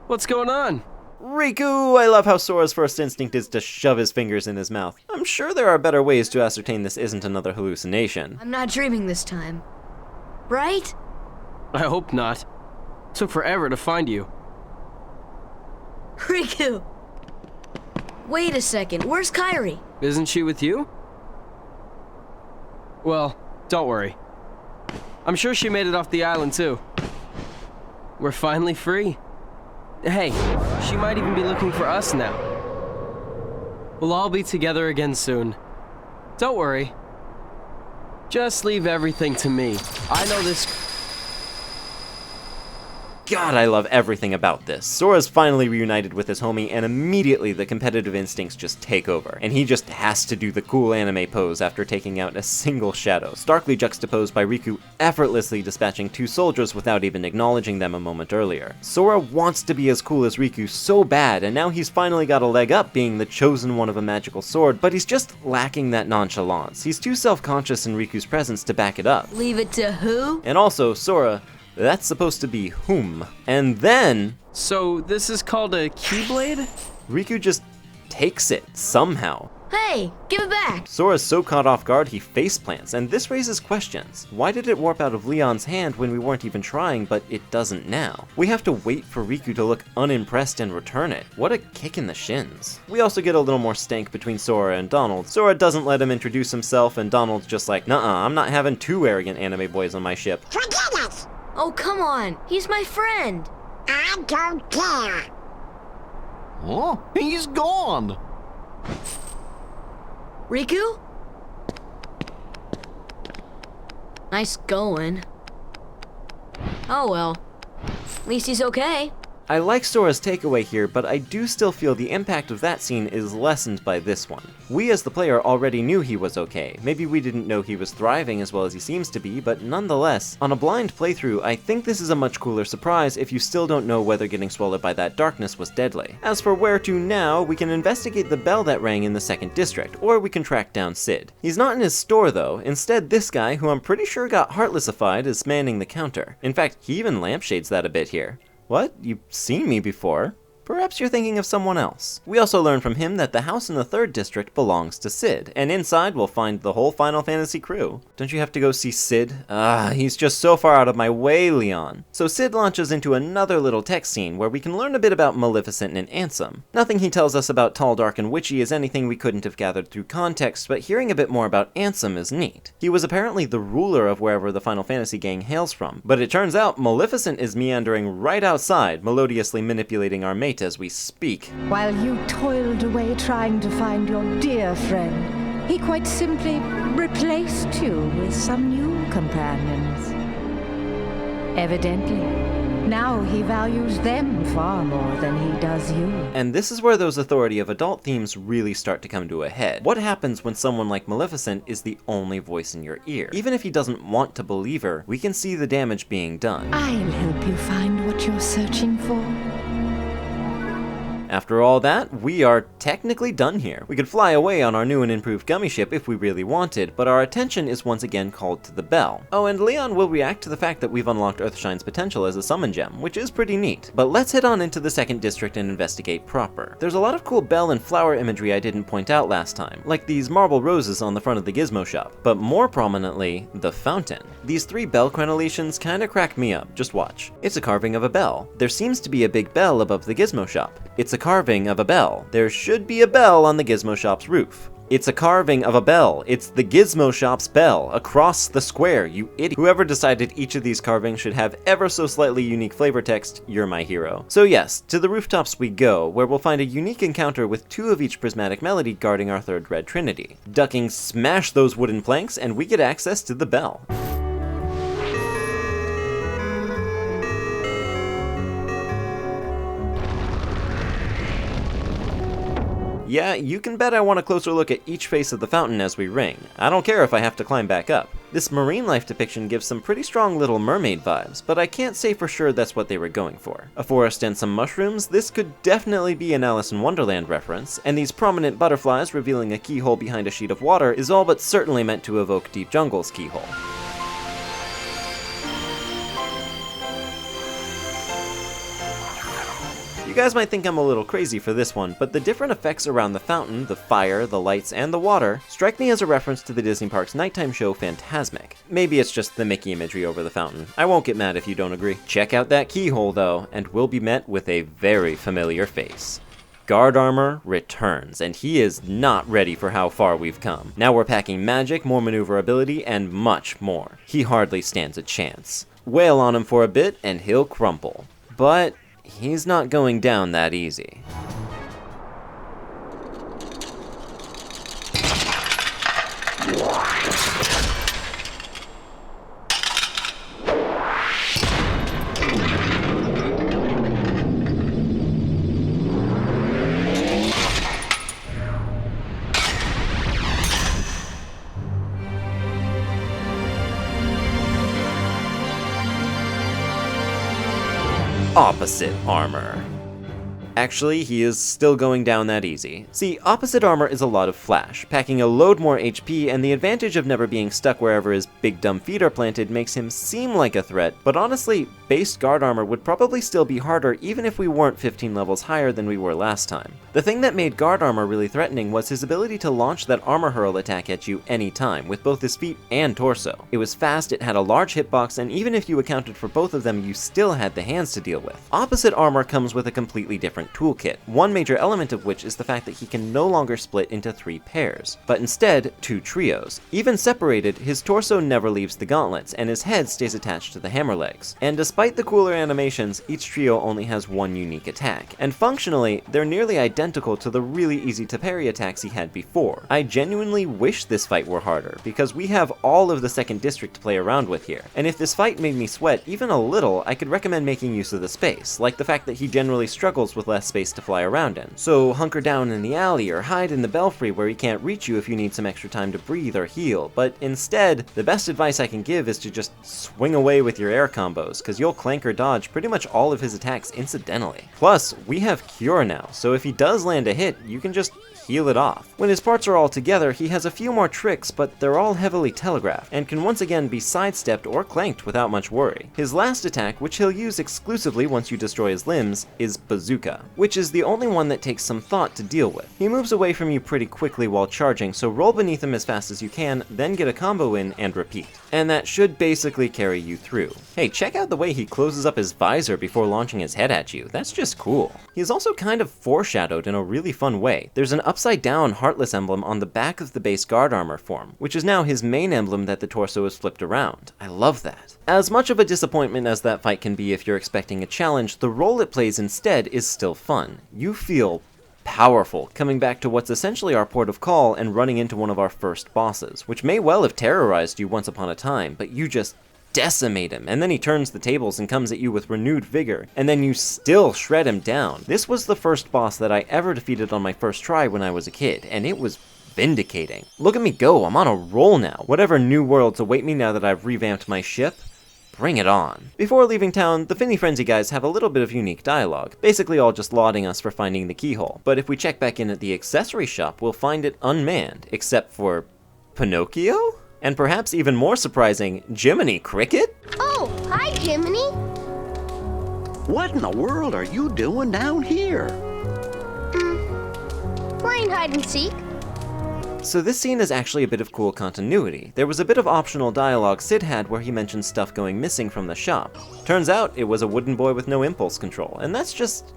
Speaker 14: What's going on?
Speaker 1: Riku! I love how Sora's first instinct is to shove his fingers in his mouth. I'm sure there are better ways to ascertain this isn't another hallucination.
Speaker 2: I'm not dreaming this time. Right?
Speaker 14: I hope not. Took forever to find you.
Speaker 2: Riku! Wait a second, where's Kairi?
Speaker 14: Isn't she with you? Well, don't worry. I'm sure she made it off the island too. We're finally free. Hey, she might even be looking for us now. We'll all be together again soon. Don't worry. Just leave everything to me. I know this.
Speaker 1: God, I love everything about this. Sora's finally reunited with his homie, and immediately the competitive instincts just take over, and he just has to do the cool anime pose after taking out a single shadow, starkly juxtaposed by Riku effortlessly dispatching 2 soldiers without even acknowledging them a moment earlier. Sora wants to be as cool as Riku so bad, and now he's finally got a leg up being the chosen one of a magical sword, but he's just lacking that nonchalance. He's too self-conscious in Riku's presence to back it up.
Speaker 2: Leave it to who?
Speaker 1: And also, Sora, that's supposed to be whom. And then...
Speaker 14: So this is called a Keyblade?
Speaker 1: Riku just takes it, somehow.
Speaker 2: Hey, give it back!
Speaker 1: Sora's so caught off guard he faceplants, and this raises questions. Why did it warp out of Leon's hand when we weren't even trying, but it doesn't now? We have to wait for Riku to look unimpressed and return it. What a kick in the shins. We also get a little more stank between Sora and Donald. Sora doesn't let him introduce himself, and Donald's just like, nuh-uh, I'm not having 2 arrogant anime boys on my ship.
Speaker 5: Forget it!
Speaker 2: Oh, come on. He's my friend.
Speaker 5: I don't care.
Speaker 9: Oh, he's gone.
Speaker 2: Riku? Nice going. Oh well. At least he's okay.
Speaker 1: I like Sora's takeaway here, but I do still feel the impact of that scene is lessened by this one. We as the player already knew he was okay. Maybe we didn't know he was thriving as well as he seems to be, but nonetheless, on a blind playthrough, I think this is a much cooler surprise if you still don't know whether getting swallowed by that darkness was deadly. As for where to now, we can investigate the bell that rang in the 2nd district, or we can track down Sid. He's not in his store though. Instead, this guy, who I'm pretty sure got heartlessified, is manning the counter. In fact, he even lampshades that a bit here. What? You've seen me before? Perhaps you're thinking of someone else. We also learn from him that the house in the 3rd district belongs to Sid, and inside we'll find the whole Final Fantasy crew. Don't you have to go see Sid? He's just so far out of my way, Leon. So Sid launches into another little text scene where we can learn a bit about Maleficent and Ansem. Nothing he tells us about Tall, Dark, and Witchy is anything we couldn't have gathered through context, but hearing a bit more about Ansem is neat. He was apparently the ruler of wherever the Final Fantasy gang hails from, but it turns out Maleficent is meandering right outside, melodiously manipulating our mate as we speak.
Speaker 13: While you toiled away trying to find your dear friend, he quite simply replaced you with some new companions. Evidently, now he values them far more than he does you.
Speaker 1: And this is where those authority of adult themes really start to come to a head. What happens when someone like Maleficent is the only voice in your ear? Even if he doesn't want to believe her, we can see the damage being done.
Speaker 13: I'll help you find what you're searching for.
Speaker 1: After all that, we are technically done here. We could fly away on our new and improved Gummi ship if we really wanted, but our attention is once again called to the bell. Oh, and Leon will react to the fact that we've unlocked Earthshine's potential as a summon gem, which is pretty neat. But let's head on into the 2nd district and investigate proper. There's a lot of cool bell and flower imagery I didn't point out last time, like these marble roses on the front of the gizmo shop, but more prominently, the fountain. These 3 bell crenellations kinda crack me up, just watch. It's a carving of a bell. There seems to be a big bell above the gizmo shop. It's a carving of a bell. There should be a bell on the gizmo shop's roof. It's a carving of a bell. It's the gizmo shop's bell across the square, you idiot. Whoever decided each of these carvings should have ever so slightly unique flavor text, you're my hero. So yes, to the rooftops we go, where we'll find a unique encounter with 2 of each prismatic melody guarding our 3rd red trinity. Ducking smash those wooden planks and we get access to the bell. Yeah, you can bet I want a closer look at each face of the fountain as we ring. I don't care if I have to climb back up. This marine life depiction gives some pretty strong Little Mermaid vibes, but I can't say for sure that's what they were going for. A forest and some mushrooms, this could definitely be an Alice in Wonderland reference, and these prominent butterflies revealing a keyhole behind a sheet of water is all but certainly meant to evoke Deep Jungle's keyhole. You guys might think I'm a little crazy for this one, but the different effects around the fountain, the fire, the lights, and the water strike me as a reference to the Disney Parks nighttime show Fantasmic. Maybe it's just the Mickey imagery over the fountain. I won't get mad if you don't agree. Check out that keyhole though, and we'll be met with a very familiar face. Guard Armor returns, and he is not ready for how far we've come. Now we're packing magic, more maneuverability, and much more. He hardly stands a chance. Wail on him for a bit, and he'll crumple. But he's not going down that easy. Opposite armor. Actually, he is still going down that easy. See, opposite armor is a lot of flash, packing a load more HP, and the advantage of never being stuck wherever his big dumb feet are planted makes him seem like a threat, but honestly, base guard armor would probably still be harder even if we weren't 15 levels higher than we were last time. The thing that made guard armor really threatening was his ability to launch that armor hurl attack at you anytime, with both his feet and torso. It was fast, it had a large hitbox, and even if you accounted for both of them, you still had the hands to deal with. Opposite armor comes with a completely different toolkit, one major element of which is the fact that he can no longer split into 3 pairs, but instead 2 trios. Even separated, his torso never leaves the gauntlets, and his head stays attached to the hammer legs. And despite the cooler animations, each trio only has one unique attack, and functionally, they're nearly identical to the really easy to parry attacks he had before. I genuinely wish this fight were harder, because we have all of the 2nd District to play around with here, and if this fight made me sweat even a little, I could recommend making use of the space, like the fact that he generally struggles with less space to fly around in. So hunker down in the alley or hide in the belfry where he can't reach you if you need some extra time to breathe or heal, but instead, the best advice I can give is to just swing away with your air combos, cause you'll clank or dodge pretty much all of his attacks incidentally. Plus, we have Cure now, so if he does land a hit, you can just heal it off. When his parts are all together, he has a few more tricks, but they're all heavily telegraphed, and can once again be sidestepped or clanked without much worry. His last attack, which he'll use exclusively once you destroy his limbs, is Bazooka, which is the only one that takes some thought to deal with. He moves away from you pretty quickly while charging, so roll beneath him as fast as you can, then get a combo in and repeat. And that should basically carry you through. Hey, check out the way he closes up his visor before launching his head at you. That's just cool. He's also kind of foreshadowed in a really fun way. There's an upside down Heartless emblem on the back of the base guard armor form, which is now his main emblem that the torso is flipped around. I love that. As much of a disappointment as that fight can be if you're expecting a challenge, the role it plays instead is still fun. You feel powerful, coming back to what's essentially our port of call and running into one of our first bosses, which may well have terrorized you once upon a time, but you just decimate him, and then he turns the tables and comes at you with renewed vigor, and then you still shred him down. This was the first boss that I ever defeated on my first try when I was a kid, and it was vindicating. Look at me go, I'm on a roll now. Whatever new worlds await me now that I've revamped my ship, bring it on. Before leaving town, the Finny Frenzy guys have a little bit of unique dialogue, basically all just lauding us for finding the keyhole. But if we check back in at the accessory shop, we'll find it unmanned, except for Pinocchio? And perhaps even more surprising, Jiminy Cricket?
Speaker 5: Oh, hi, Jiminy.
Speaker 7: What in the world are you doing down here?
Speaker 5: Playing hide and seek.
Speaker 1: So this scene is actually a bit of cool continuity. There was a bit of optional dialogue Sid had where he mentioned stuff going missing from the shop. Turns out it was a wooden boy with no impulse control, and that's just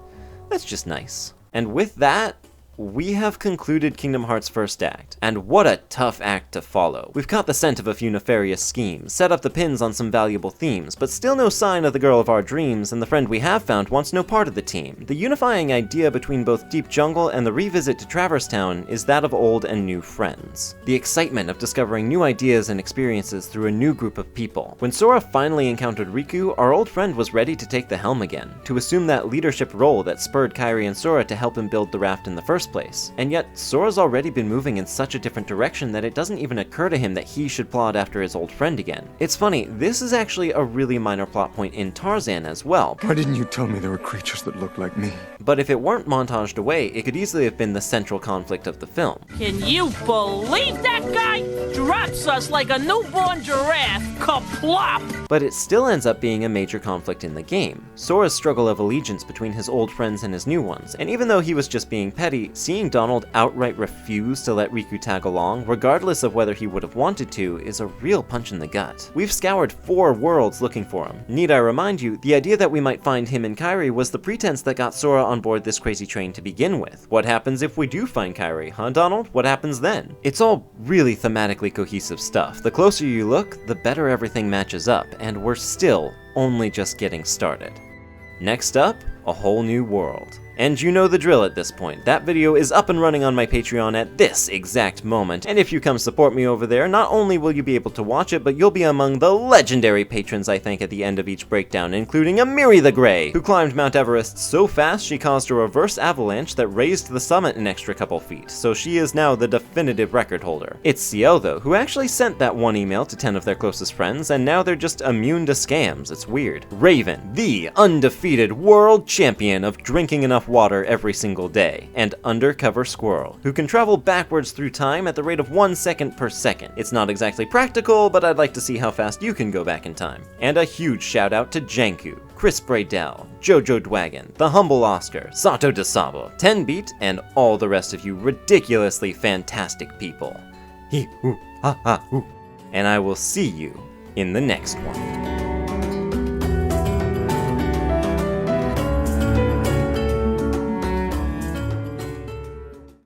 Speaker 1: nice. And with that, we have concluded Kingdom Hearts' first act, and what a tough act to follow. We've caught the scent of a few nefarious schemes, set up the pins on some valuable themes, but still no sign of the girl of our dreams, and the friend we have found wants no part of the team. The unifying idea between both Deep Jungle and the revisit to Traverse Town is that of old and new friends. The excitement of discovering new ideas and experiences through a new group of people. When Sora finally encountered Riku, our old friend was ready to take the helm again, to assume that leadership role that spurred Kairi and Sora to help him build the raft in the first place. And yet, Sora's already been moving in such a different direction that it doesn't even occur to him that he should plot after his old friend again. It's funny, this is actually a really minor plot point in Tarzan as well.
Speaker 3: Why didn't you tell me there were creatures that looked like me?
Speaker 1: But if it weren't montaged away, it could easily have been the central conflict of the film.
Speaker 15: Can you believe that guy? Drops us like a newborn giraffe. Kaplop!
Speaker 1: But it still ends up being a major conflict in the game. Sora's struggle of allegiance between his old friends and his new ones, and even though he was just being petty, seeing Donald outright refuse to let Riku tag along, regardless of whether he would have wanted to, is a real punch in the gut. We've scoured 4 worlds looking for him. Need I remind you, the idea that we might find him and Kairi was the pretense that got Sora on board this crazy train to begin with. What happens if we do find Kairi, huh Donald? What happens then? It's all really thematically cohesive stuff. The closer you look, the better everything matches up, and we're still only just getting started. Next up, a whole new world. And you know the drill at this point. That video is up and running on my Patreon at this exact moment, and if you come support me over there, not only will you be able to watch it, but you'll be among the legendary patrons I thank at the end of each breakdown, including Amiri the Grey, who climbed Mount Everest so fast she caused a reverse avalanche that raised the summit an extra couple feet, so she is now the definitive record holder. It's Ciel though, who actually sent that one email to 10 of their closest friends, and now they're just immune to scams. It's weird. Raven, the undefeated world champion of drinking enough water every single day, and Undercover Squirrel, who can travel backwards through time at the rate of 1 second per second. It's not exactly practical, but I'd like to see how fast you can go back in time. And a huge shout out to Janku, Chris Braydell, Jojo Dwagon, The Humble Oscar, Sato DeSabo, 10-Beat, and all the rest of you ridiculously fantastic people. Hee hoo ha ha hoo. And I will see you in the next one.